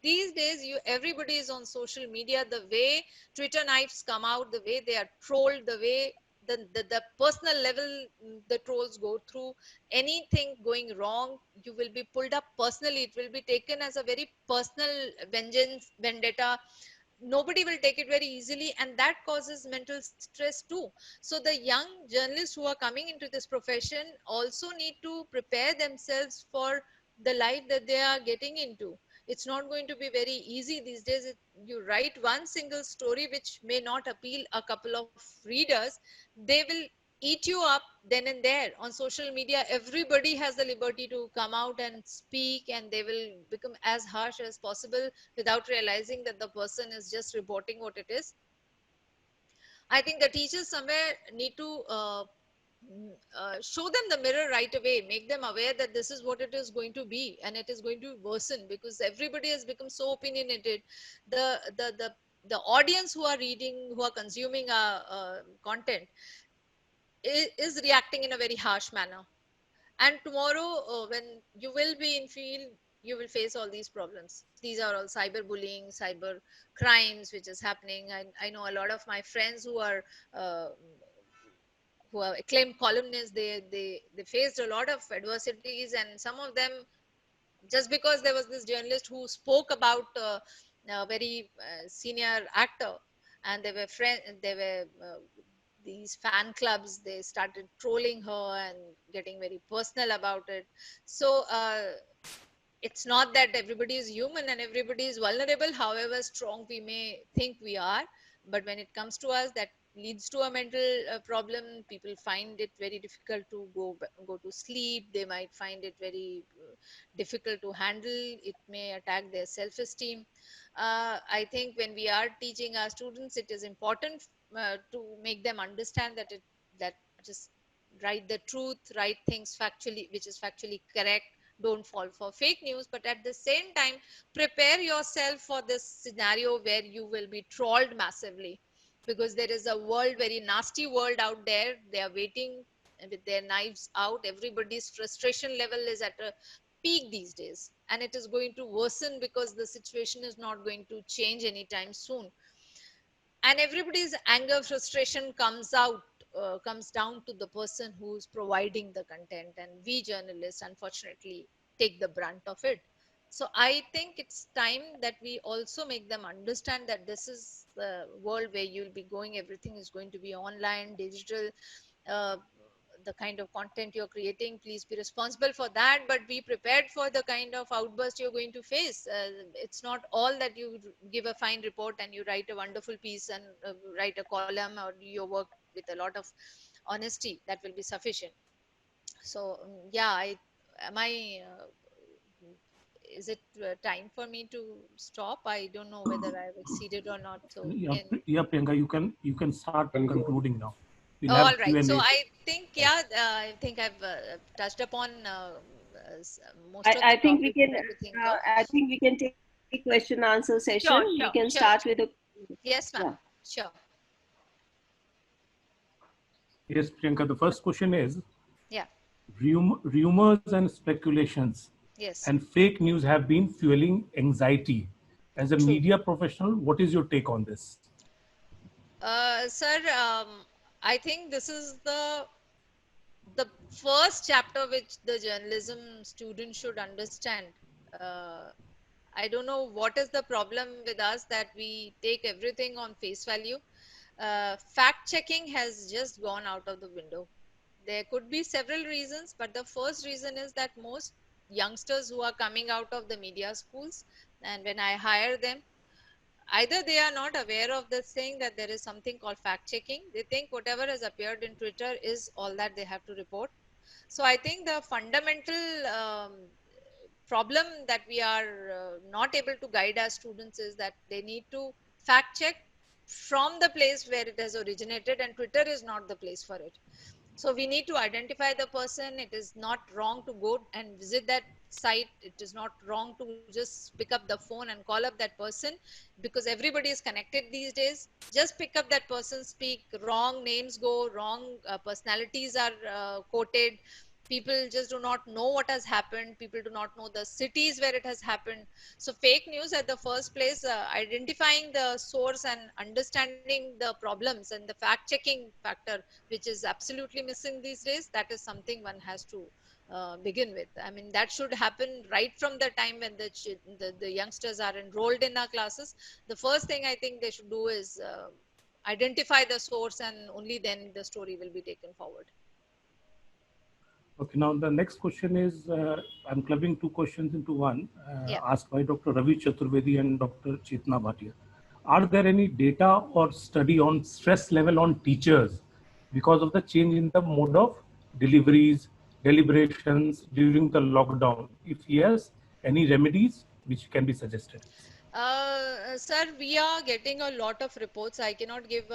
These days, everybody is on social media. The way Twitter knives come out, the way they are trolled, the way the personal level, the trolls go through, anything going wrong, you will be pulled up personally. It will be taken as a very personal vengeance, vendetta. Nobody will take it very easily, and that causes mental stress too. So the young journalists who are coming into this profession also need to prepare themselves for the life that they are getting into. It's not going to be very easy these days. You write one single story which may not appeal a couple of readers, they will eat you up then and there. On social media, everybody has the liberty to come out and speak, and they will become as harsh as possible without realizing that the person is just reporting what it is. I think the teachers somewhere need to show them the mirror right away, make them aware that this is what it is going to be, and it is going to worsen because everybody has become so opinionated. The the audience who are reading, who are consuming content is reacting in a very harsh manner. And tomorrow, when you will be in field, you will face all these problems. These are all cyberbullying, cyber crimes, which is happening. I know a lot of my friends uh, who are acclaimed columnists. They faced a lot of adversities, and some of them, just because there was this journalist who spoke about a very senior actor, and they were friend, they were these fan clubs, they started trolling her and getting very personal about it. So it's not that everybody is human and everybody is vulnerable, however strong we may think we are. But when it comes to us, that leads to a mental problem. People find it very difficult to go to sleep. They might find it very difficult to handle. It may attack their self esteem. I think when we are teaching our students, it is important to make them understand that that just write the truth, write things factually, which is factually correct. Don't fall for fake news, but at the same time, prepare yourself for this scenario where you will be trolled massively, because there is a world, very nasty world out there. They are waiting with their knives out. Everybody's frustration level is at a peak these days, and it is going to worsen because the situation is not going to change anytime soon. And everybody's anger, frustration comes down to the person who's providing the content, and we journalists unfortunately take the brunt of it. So I think it's time that we also make them understand that this is the world where you'll be going, everything is going to be online, digital. uh, the kind of content you're creating, please be responsible for that, but be prepared for the kind of outburst you're going to face. It's not all that you give a fine report and you write a wonderful piece and write a column, or your work with a lot of honesty, that will be sufficient. So yeah, am I is it time for me to stop? I don't know whether I've exceeded or not. So Yeah, can yeah, Priyanka, you can start concluding now. We'll all have right. So Q&A. I think, yeah, I think I've touched upon most of the I think we topics that can. I could think of. I think we can take question answer session. Sure, We sure. can Sure. start with a Yes, ma'am. yeah. Sure. Yes, Priyanka, the first question is, Yeah. rumors and speculations Yes. and fake news have been fueling anxiety. As a True. media professional, what is your take on this? Sir, I think this is the first chapter which the journalism student should understand. Uh, I don't know what is the problem with us, that we take everything on face value. Fact checking has just gone out of the window. There could be several reasons, but the first reason is that most youngsters who are coming out of the media schools, and when I hire them, either they are not aware of this thing, that there is something called fact checking. They think whatever has appeared in Twitter is all that they have to report. So I think the fundamental problem that we are not able to guide our students is that they need to fact check from the place where it has originated, and Twitter is not the place for it. So we need to identify the person. It is not wrong to go and visit that site. It is not wrong to just pick up the phone and call up that person, because everybody is connected these days. Just pick up that person, speak, wrong names go, wrong personalities are quoted. People just do not know what has happened. People do not know the cities where it has happened. So fake news at the first place, identifying the source and understanding the problems and the fact checking factor, which is absolutely missing these days, that is something one has to begin with. I mean, that should happen right from the time when the youngsters are enrolled in our classes. The first thing I think they should do is identify the source, and only then the story will be taken forward. Okay, now the next question is, I'm clubbing two questions into one, Yeah. asked by Dr. Ravi Chaturvedi and Dr. Chetna Bhatia. Are there any data or study on stress level on teachers because of the change in the mode of deliveries, deliberations during the lockdown? If yes, any remedies which can be suggested? Sir, we are getting a lot of reports. I cannot give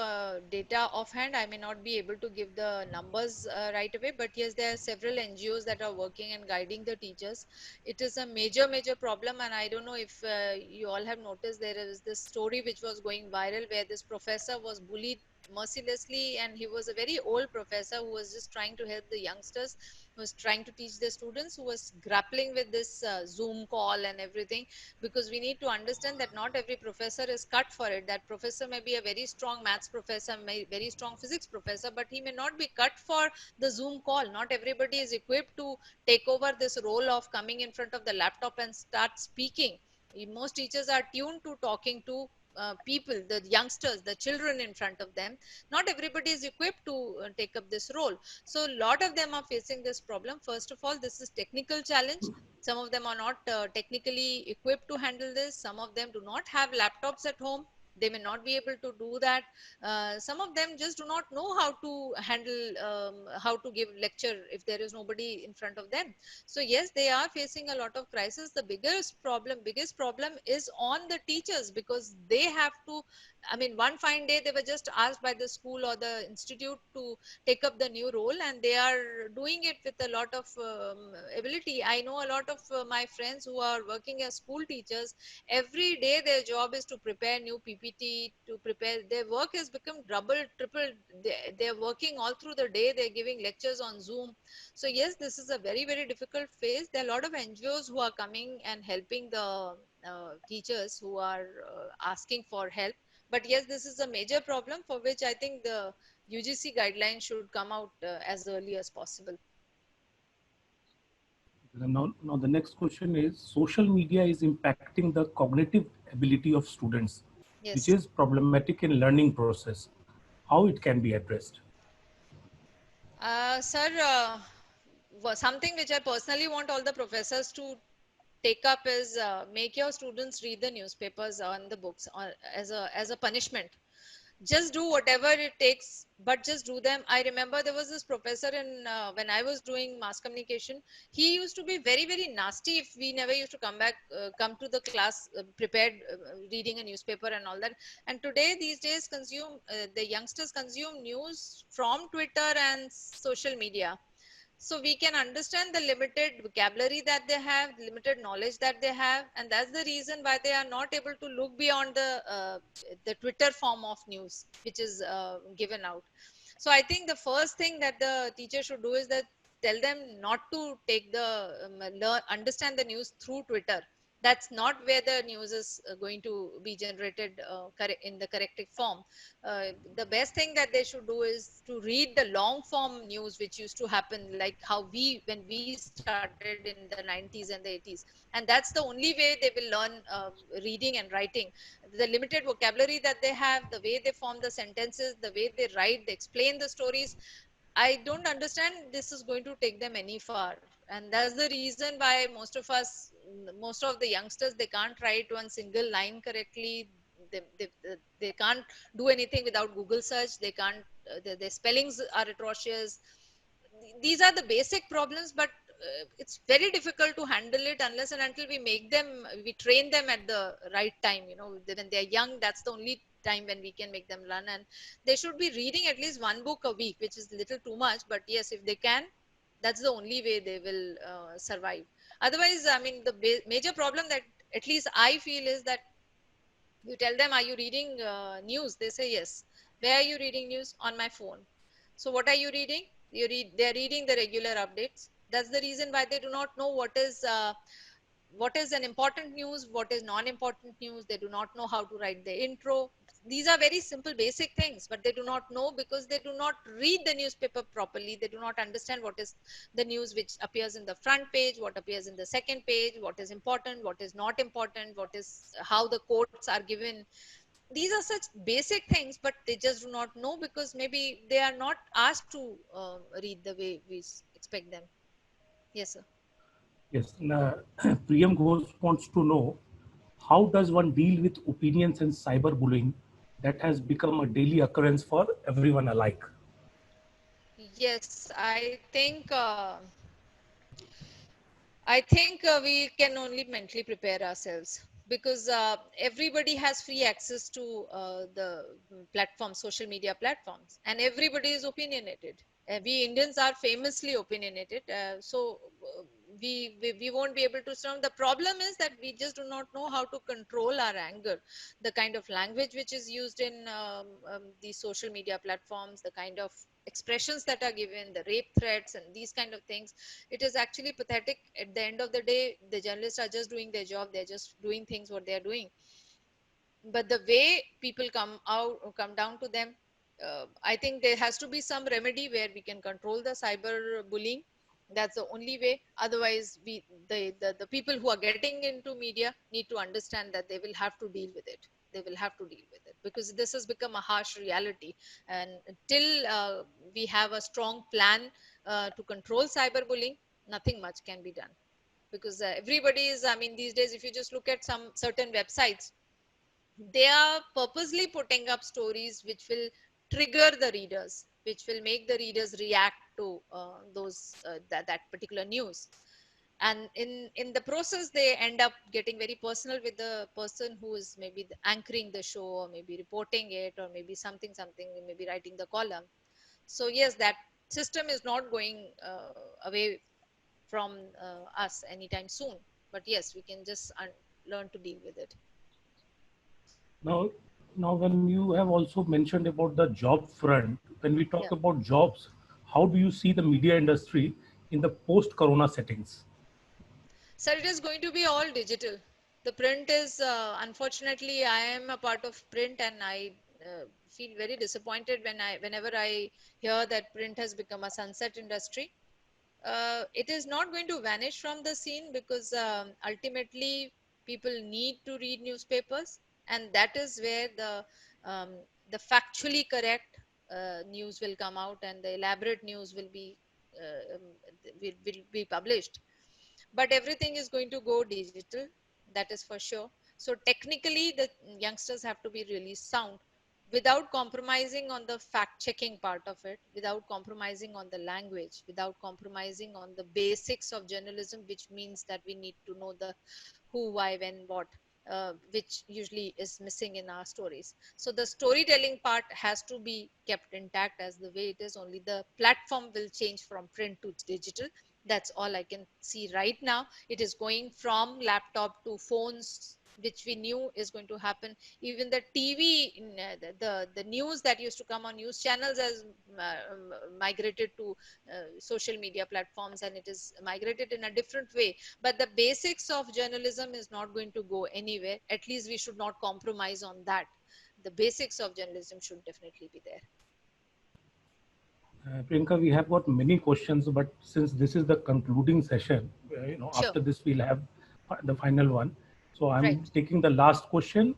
data offhand. I may not be able to give the numbers right away, but yes, there are several NGOs that are working and guiding the teachers. It is a major problem, and I don't know if you all have noticed, there is this story which was going viral where this professor was bullied mercilessly, and he was a very old professor who was just trying to help the youngsters, who was trying to teach the students, who was grappling with this Zoom call and everything, because we need to understand that not every professor is cut for it. That professor may be a very strong maths professor, very strong physics professor, but he may not be cut for the Zoom call. Not everybody is equipped to take over this role of coming in front of the laptop and start speaking. Most teachers are tuned to talking to people, the youngsters, the children in front of them. Not everybody is equipped to take up this role. So a lot of them are facing this problem. First of all, this is technical challenge. Some of them are not technically equipped to handle this. Some of them do not have laptops at home. They may not be able to do that. Some of them just do not know how to handle, how to give lecture if there is nobody in front of them. So yes, they are facing a lot of crisis. The biggest problem is on the teachers, because they have to, I mean, one fine day they were just asked by the school or the institute to take up the new role, and they are doing it with a lot of ability. I know a lot of my friends who are working as school teachers. Every day their job is to prepare new PPT, to prepare. Their work has become double, triple. They're working all through the day. They're giving lectures on Zoom. So yes, this is a very difficult phase. There are a lot of NGOs who are coming and helping the teachers who are asking for help. But yes, this is a major problem for which I think the UGC guidelines should come out as early as possible. Now the next question is, social media is impacting the cognitive ability of students, which Yes. is problematic in learning process. How it can be addressed? Sir, something which I personally want all the professors to take up is make your students read the newspapers on the books as a punishment. Just do whatever it takes, but just do them. I remember there was this professor in when I was doing mass communication. He used to be very nasty if we never used to come to the class prepared, reading a newspaper and all that. And today, these days, consume the youngsters consume news from Twitter and social media. So we can understand the limited vocabulary that they have, limited knowledge that they have, and that's the reason why they are not able to look beyond the Twitter form of news which is given out. So I think the first thing that the teacher should do is that tell them not to take the understand the news through Twitter. That's not where the news is going to be generated in the correct form. The best thing that they should do is to read the long form news which used to happen, like how we when we started in the 90s and the 80s, and that's the only way they will learn reading and writing. The limited vocabulary that they have, the way they form the sentences, the way they write, they explain the stories, I don't understand this is going to take them any far. And that's the reason why most of the youngsters, they can't write one single line correctly. They can't do anything without Google search. They can't, their spellings are atrocious. These are the basic problems, but it's very difficult to handle it unless and until we train them at the right time. You know, when they're young, that's the only time when we can make them learn. And they should be reading at least one book a week, which is a little too much, but yes, if they can, that's the only way they will survive. Otherwise, I mean, the major problem that at least I feel is that you tell them, are you reading news? They say yes. Where are you reading news? On my phone. So what are you reading? They're reading the regular updates. That's the reason why they do not know what is an important news, what is non-important news. They do not know how to write the intro. These are very simple basic things, but they do not know because they do not read the newspaper properly. They do not understand what is the news which appears in the front page, what appears in the second page, what is important, what is not important, what is how the quotes are given. These are such basic things, but they just do not know because maybe they are not asked to read the way we expect them. Yes, sir. Yes. Priyam Ghosh wants to know, how does one deal with opinions and cyberbullying that has become a daily occurrence for everyone alike? Yes, I think we can only mentally prepare ourselves. because everybody has free access to the platforms, social media platforms, and everybody is opinionated. We Indians are famously opinionated, so we won't be able to surround. The problem is that we just do not know how to control our anger, the kind of language which is used in these social media platforms, the kind of expressions that are given, the rape threats and these kind of things. It is actually pathetic. At the end of the day, the journalists are just doing their job, they're just doing things what they're doing, but the way people come down to them, I think there has to be some remedy where we can control the cyber bullying. That's the only way. Otherwise, the people who are getting into media need to understand that they will have to deal with it. They will have to deal with it, because this has become a harsh reality. And till we have a strong plan to control cyberbullying, nothing much can be done. Because everybody is, I mean, these days, if you just look at some certain websites, they are purposely putting up stories which will trigger the readers, which will make the readers react to that particular news. And in the process, they end up getting very personal with the person who is maybe anchoring the show, or maybe reporting it, or maybe something, maybe writing the column. So yes, that system is not going away from us anytime soon, but yes, we can just learn to deal with it. Now, when you have also mentioned about the job front, when we talk Yeah. about jobs, how do you see the media industry in the post-corona settings? Sir, it is going to be all digital. The print is, unfortunately, I am a part of print, and I feel very disappointed whenever I hear that print has become a sunset industry. It is not going to vanish from the scene, because ultimately people need to read newspapers, and that is where um, the factually correct news will come out, and the elaborate news will be published. But everything is going to go digital, that is for sure. So technically, the youngsters have to be really sound, without compromising on the fact checking part of it, without compromising on the language, without compromising on the basics of journalism, which means that we need to know the who, why, when, what, which usually is missing in our stories. So the storytelling part has to be kept intact as the way it is. Only the platform will change from print to digital. That's all I can see right now. It is going from laptop to phones, which we knew is going to happen. Even the TV, the news that used to come on news channels has migrated to social media platforms, and it is migrated in a different way. But the basics of journalism is not going to go anywhere. At least we should not compromise on that. The basics of journalism should definitely be there. Priyanka, we have got many questions, but since this is the concluding session, Sure. after this we'll have the final one. So I'm Right. taking the last question.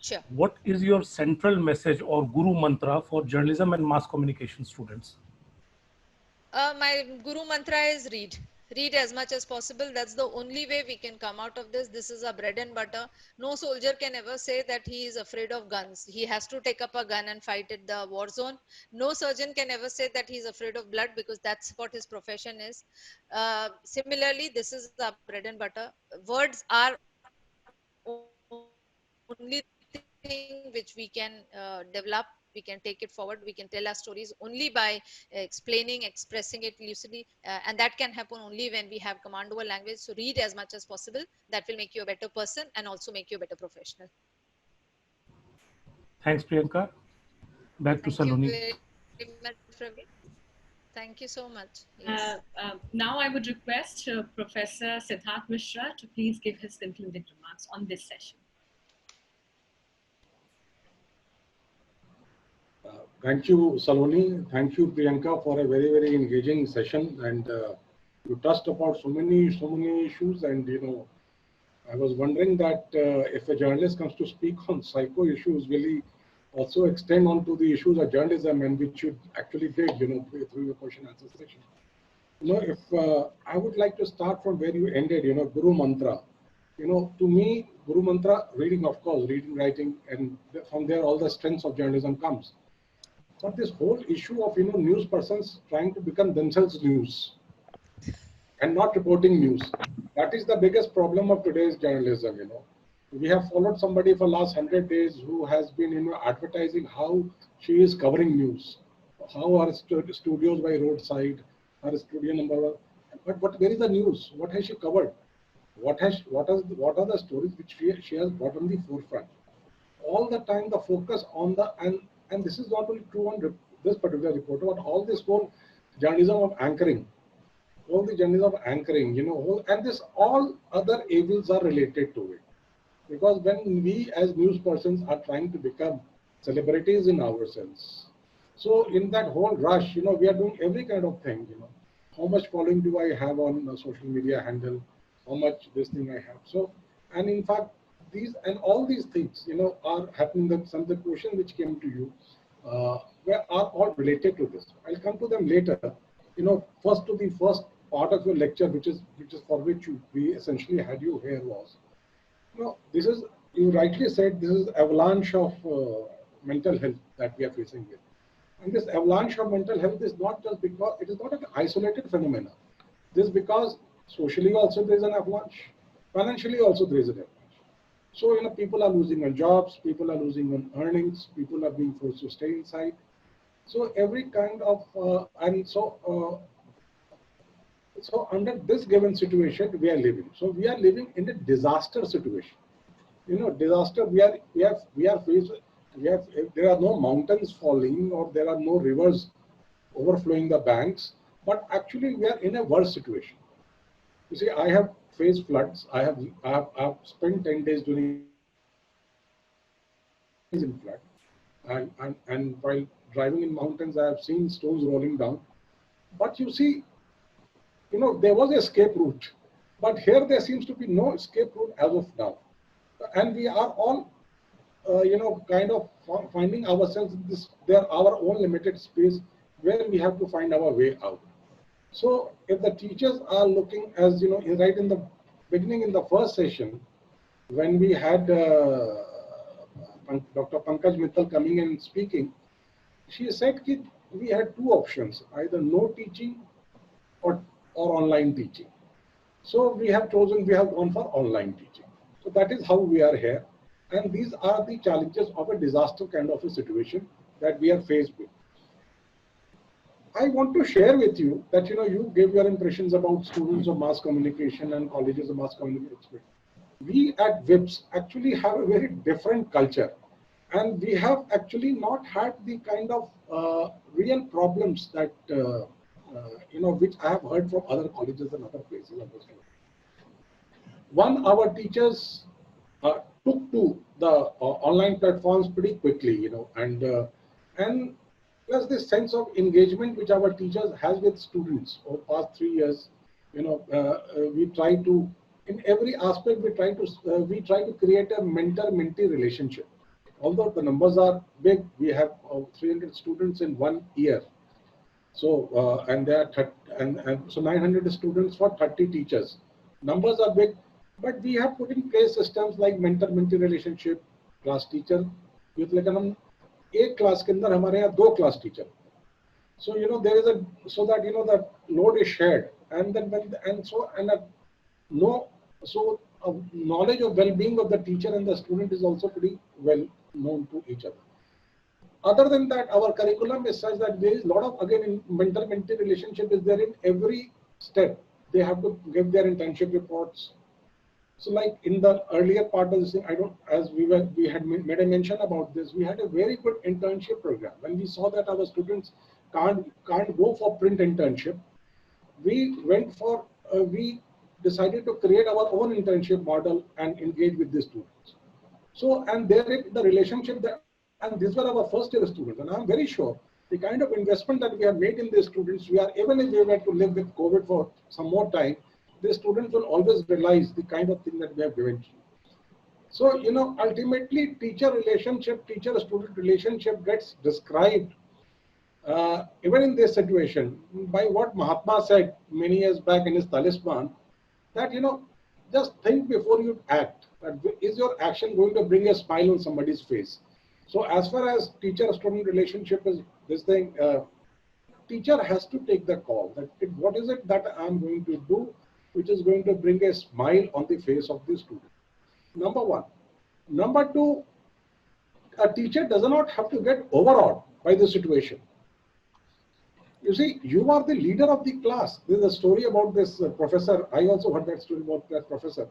Sure. What is your central message or guru mantra for journalism and mass communication students? My guru mantra is read. Read as much as possible. That's the only way we can come out of this. This is our bread and butter. No soldier can ever say that he is afraid of guns. He has to take up a gun and fight at the war zone. No surgeon can ever say that he's afraid of blood, because that's what his profession is. Similarly, this is our bread and butter. Words are only thing which we can develop. We can take it forward. We can tell our stories only by explaining, expressing it lucidly, and that can happen only when we have command over language. So read as much as possible. That will make you a better person, and also make you a better professional. Thanks, Priyanka. Back to Thank you Saloni. very much, Ravi. Thank you so much. Yes. Now I would request Professor Siddharth Mishra to please give his concluding remarks on this session. Thank you, Saloni. Thank you, Priyanka, for a very, very engaging session. And you touched about so many issues. And, I was wondering that if a journalist comes to speak on psycho issues, will he also extend on to the issues of journalism, and which you actually did, through your question answer session. If I would like to start from where you ended, Guru Mantra. To me, Guru Mantra, reading, of course, reading, writing, and from there all the strengths of journalism comes. But this whole issue of, news persons trying to become themselves news and not reporting news, that is the biggest problem of today's journalism, We have followed somebody for last 100 days who has been, advertising how she is covering news, how her studios by roadside, her studio number. But where is the news? What has she covered? What are the stories which she has brought on the forefront? All the time the focus on the and this is not only true on this particular report, but all this whole journalism of anchoring, all the journalism of anchoring, and this all other evils are related to it. Because when we as news persons are trying to become celebrities in ourselves, so in that whole rush, we are doing every kind of thing, how much following do I have on a social media handle, how much this thing I have. So, and in fact, all these things, are happening. That some of the questions which came to you are all related to this. I'll come to them later. First to the first part of your lecture, which is for which we essentially had you here was, this is, you rightly said, this is avalanche of mental health that we are facing with. And this avalanche of mental health is not just because, it is not an isolated phenomenon. This is because socially also there is an avalanche, financially also there is an avalanche. So, people are losing on jobs, people are losing on earnings, people are being forced to stay inside. So every kind of, so under this given situation, we are living. So we are living in a disaster situation. Disaster, we are faced, there are no mountains falling or there are no rivers overflowing the banks, but actually we are in a worse situation. You see, I have faced floods. I have spent 10 days during in flood, and while driving in mountains, I have seen stones rolling down. But you see, there was an escape route, but here there seems to be no escape route as of now, and we are all, kind of finding ourselves in this. Our own limited space where we have to find our way out. So if the teachers are looking, as right in the beginning, in the first session, when we had Dr. Pankaj Mittal coming in and speaking, she said that we had two options, either no teaching or online teaching. So we have gone for online teaching. So that is how we are here. And these are the challenges of a disaster kind of a situation that we are faced with. I want to share with you that, you gave your impressions about students of mass communication and colleges of mass communication. We at WIPS actually have a very different culture. And we have actually not had the kind of real problems that, which I have heard from other colleges and other places. One, our teachers took to the online platforms pretty quickly, and plus this sense of engagement which our teachers has with students over the past 3 years, we try to, in every aspect, we try to create a mentor-mentee relationship. Although the numbers are big, we have 300 students in 1 year. So and there are so 900 students for 30 teachers. Numbers are big, but we have put in place systems like mentor-mentee relationship, class teacher. Like एक class के अंदर हमारे यहाँ 2 class teacher. So there is so that the load is shared, and then knowledge of well-being of the teacher and the student is also pretty well known to each other. Other than that, our curriculum is such that there is a lot of, again, mentor-mentee relationship is there in every step. They have to give their internship reports. So like in the earlier part of this thing, we had made a mention about this, we had a very good internship program. When we saw that our students can't go for print internship, we decided to create our own internship model and engage with the students. So, and there the relationship that, and these were our first year students, and I'm very sure the kind of investment that we have made in these students, even if we were to live with COVID for some more time, the students will always realize the kind of thing that we have given to you. So, ultimately teacher-student relationship gets described even in this situation by what Mahatma said many years back in his Talisman, that, just think before you act. That is your action going to bring a smile on somebody's face? So as far as teacher-student relationship is this thing, teacher has to take the call that what is it that I'm going to do which is going to bring a smile on the face of the student. Number one. Number two, a teacher does not have to get overawed by the situation. You see, you are the leader of the class. There is a story about this professor. I also heard that story about that professor.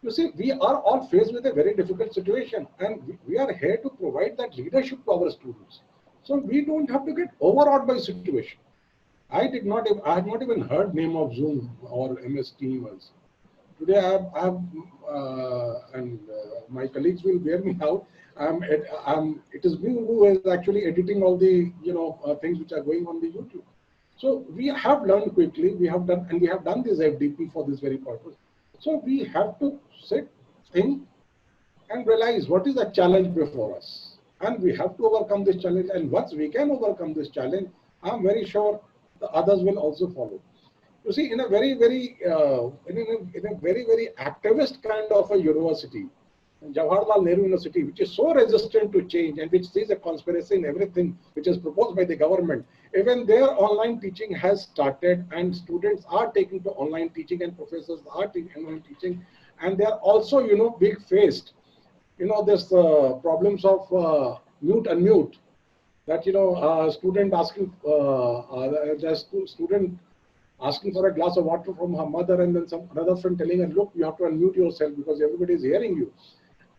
You see, we are all faced with a very difficult situation, and we are here to provide that leadership to our students. So we don't have to get overawed by situation. I had not even heard name of Zoom or MS Teams. Today and my colleagues will bear me out. It is me who is actually editing all the things which are going on the YouTube. So we have learned quickly. We have done this FDP for this very purpose. So we have to sit, think, and realize what is the challenge before us, and we have to overcome this challenge. And once we can overcome this challenge, I'm very sure the others will also follow. You see, in a very, very activist kind of a university, Jawaharlal Nehru University, which is so resistant to change and which sees a conspiracy in everything which is proposed by the government, even their online teaching has started, and students are taking to online teaching, and professors are taking online teaching, and they are also, being faced, this problems of mute unmute. That student asking, student asking for a glass of water from her mother, and then another friend telling her, look, you have to unmute yourself because everybody is hearing you.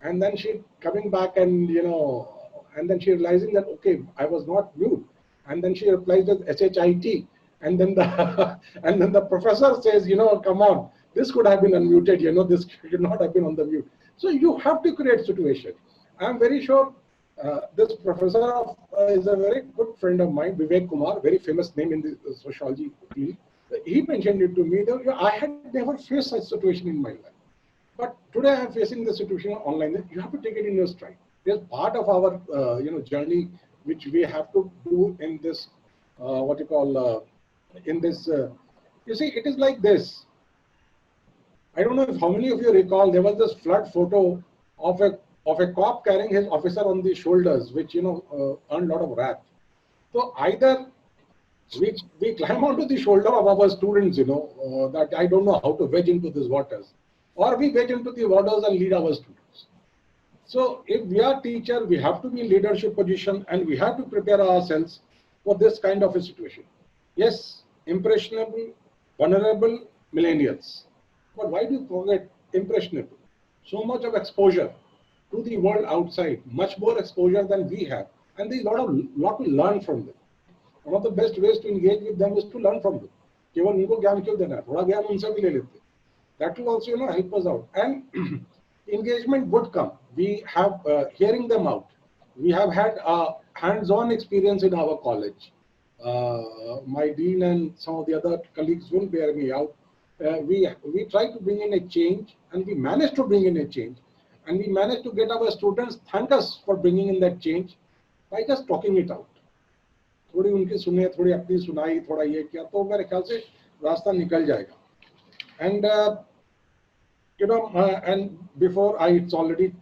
And then she coming back and, and then she realizing that, okay, I was not mute. And then she replies with SHIT. And then the professor says, come on, this could have been unmuted, this should not have been on the mute. So you have to create situation. I'm very sure this professor is a very good friend of mine, Vivek Kumar, very famous name in the sociology field. He mentioned it to me that I had never faced such situation in my life. But today I am facing the situation online. You have to take it in your stride. It is part of our journey which we have to do in this you see, it is like this. I don't know if how many of you recall, there was this flood photo of a cop carrying his officer on the shoulders, which earned a lot of wrath. So either we climb onto the shoulder of our students, that I don't know how to wedge into these waters, or we wedge into the waters and lead our students. So if we are teacher, we have to be in leadership position, and we have to prepare ourselves for this kind of a situation. Yes, impressionable, vulnerable millennials. But why do you call it impressionable? So much of exposure to the world outside, much more exposure than we have, and there's a lot to learn from them. One of the best ways to engage with them is to learn from them. केवल उनको ज्ञान क्यों देना है, थोड़ा ज्ञान उनसे भी ले लेते. That will also help us out, and engagement would come. We have hearing them out. We have had hands-on experience in our college. My dean and some of the other colleagues will bear me out. We try to bring in a change, and we managed to bring in a change, and we managed to get our students thank us for bringing in that change by just talking it out. थोड़ी उनकी सुने, थोड़ी अपनी सुनाई, थोड़ा ये किया, तो मेरे ख्याल से रास्ता निकल जाएगा. And and before it's already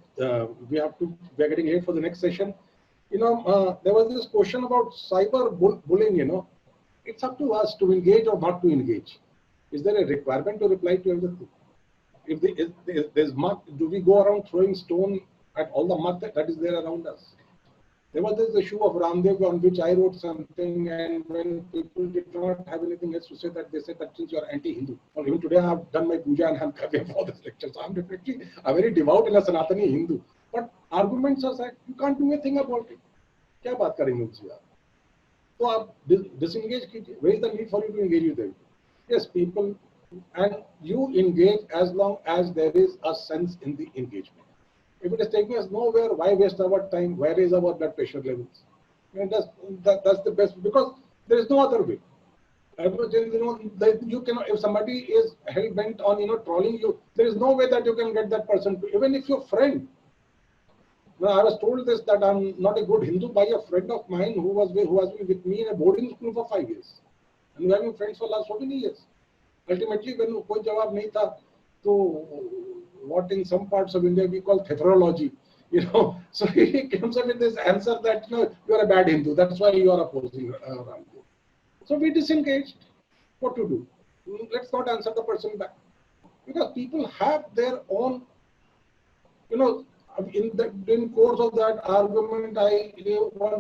we are getting late for the next session. There was this question about cyber bullying. It's up to us to engage or not to engage. Is there a requirement to reply to everything? If there's mud, do we go around throwing stone at all the mud that is there around us? There was this issue of Ramdev on which I wrote something, and when people did not have anything else to say, that they said that since you are anti-Hindu, or even today I have done my puja and I'm coming for this lecture, so I'm definitely a very devout and a Sanatani Hindu. But arguments are said, you can't do a thing about it. क्या बात करेंगे उनसे यार? तो आप disengage कीजिए. Where is the need for you to engage with them? Yes, people, and you engage as long as there is a sense in the engagement. If it is taking us nowhere, why waste our time? Where is our blood pressure levels? That's the best, because there is no other way. You cannot, if somebody is hell bent on trolling you, there is no way that you can get that person to, even if your friend. I was told this, that I'm not a good Hindu by a friend of mine who has been with me in a boarding school for 5 years, and we have been friends for last so many years. Ultimately, when कोई जवाब नहीं था, तो what in some parts of India we call theatrology, so he comes up with this answer that you are a bad Hindu, that's why you are opposing Ramdev. So we disengaged. What to do? Let's not answer the person back, because people have their own, in course of that argument, I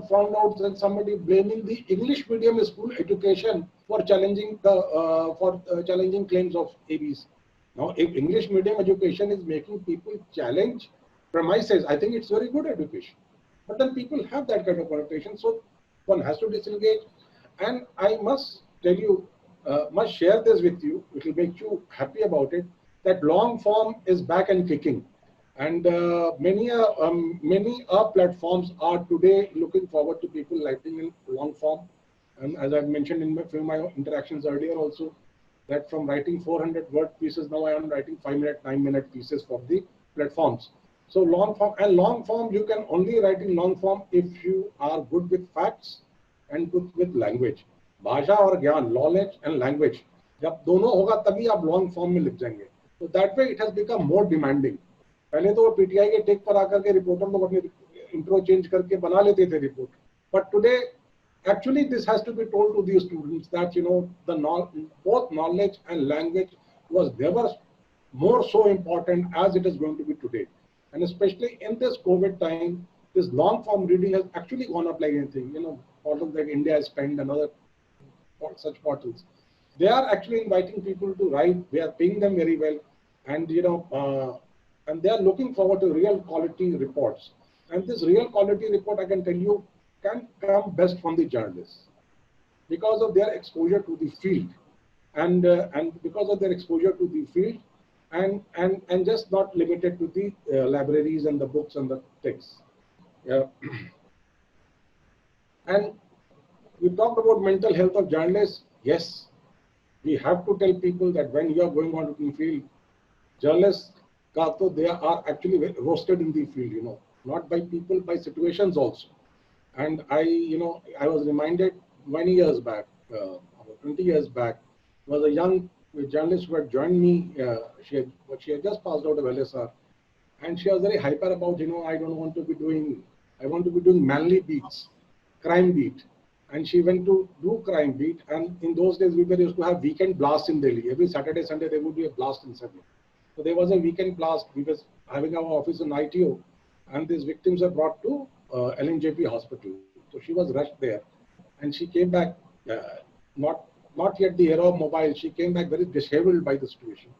found out that somebody blaming the English medium school education for challenging challenging claims of ABs. Now, if English medium education is making people challenge premises, I think it's very good education. But then people have that kind of connotation, so one has to disengage. And I must tell you, must share this with you. It will make you happy about it. That long form is back and kicking. And many platforms are today looking forward to people writing in long form. And as I've mentioned in my interactions earlier also, that from writing 400 word pieces, now I am writing 5-minute, 9-minute pieces for the platforms. So long form, you can only write in long form if you are good with facts and good with language. भाषा और ज्ञान, knowledge and language, जब दोनों होगा तभी आप long form में लिख जाएंगे. So that way it has become more demanding. पहले तो पीटीआई के टेक पर आकर के रिपोर्टर लोग अपने इंट्रो चेंज करके बना लेते थे report. But today, actually, this has to be told to the students that both knowledge and language was never more so important as it is going to be today. And especially in this COVID time, this long form reading has actually gone up like anything. Portals like India Spend and other such portals, they are actually inviting people to write. They are paying them very well, and and they are looking forward to real quality reports. And this real quality report, I can tell you, can come best from the journalists because of their exposure to the field, and because of their exposure to the field, and just not limited to the libraries and the books and the texts. Yeah. And we talked about mental health of journalists. Yes, we have to tell people that when you are going on to the field, journalists, they are actually roasted in the field, not by people, by situations also. And I was reminded many years back, about 20 years back, was a young journalist who had joined me. She had just passed out of LSR, and she was very hyper about, I want to be doing manly beats, crime beat. And she went to do crime beat. And in those days, we used to have weekend blasts in Delhi. Every Saturday, Sunday, there would be a blast in Delhi. So there was a weekend blast. We were having our office in ITO, and these victims were brought to LNJP hospital. So she was rushed there, and she came back, not yet the era of mobile. She came back very disheveled by the situation.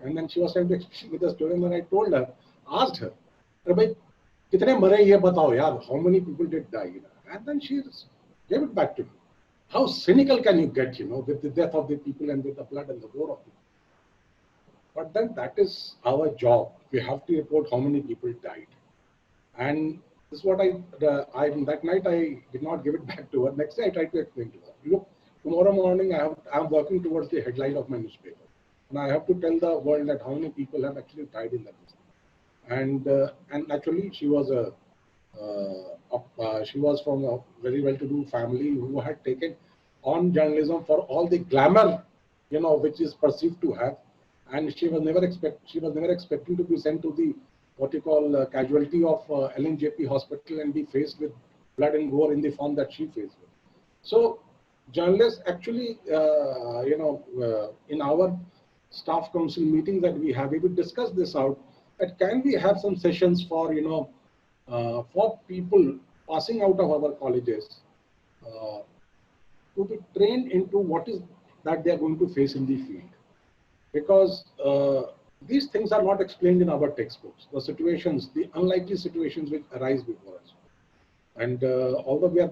And then she was trying to explain with the story, and then I asked her, "Kitne mare ye batao yaar, how many people did die?" And then she gave it back to me. How cynical can you get, with the death of the people and with the blood and the gore of people? But then that is our job. We have to report how many people died. And this is what that night I did not give it back to her. Next day I tried to explain to her. Look, tomorrow morning I'm working towards the headline of my newspaper. And I have to tell the world that how many people have actually died in that incident. And naturally she was from a very well-to-do family who had taken on journalism for all the glamour, which is perceived to have. And she was never expecting to be sent to the casualty of LNJP hospital and be faced with blood and gore in the form that she faced with. So journalists actually, in our staff council meetings that we have, we would discuss this out. That can we have some sessions for for people passing out of our colleges to be trained into what is that they are going to face in the field. Because these things are not explained in our textbooks. The situations, the unlikely situations which arise before us. And although we are,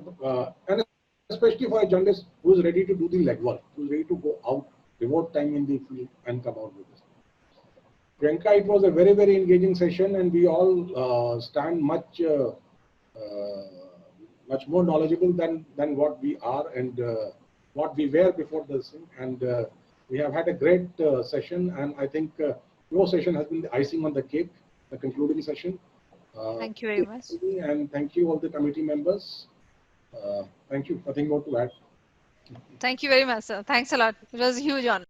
and especially for a journalist who is ready to do the legwork, who is ready to go out, devote time in the field and come out with this. Priyanka, it was a very, very engaging session, and we all stand much more knowledgeable than what we are and what we were before this thing. And we have had a great session, and I think your session has been the icing on the cake, the concluding session. Thank you very much. And thank you all the committee members. Thank you. Nothing more to add. Thank you very much, sir. Thanks a lot. It was a huge honor.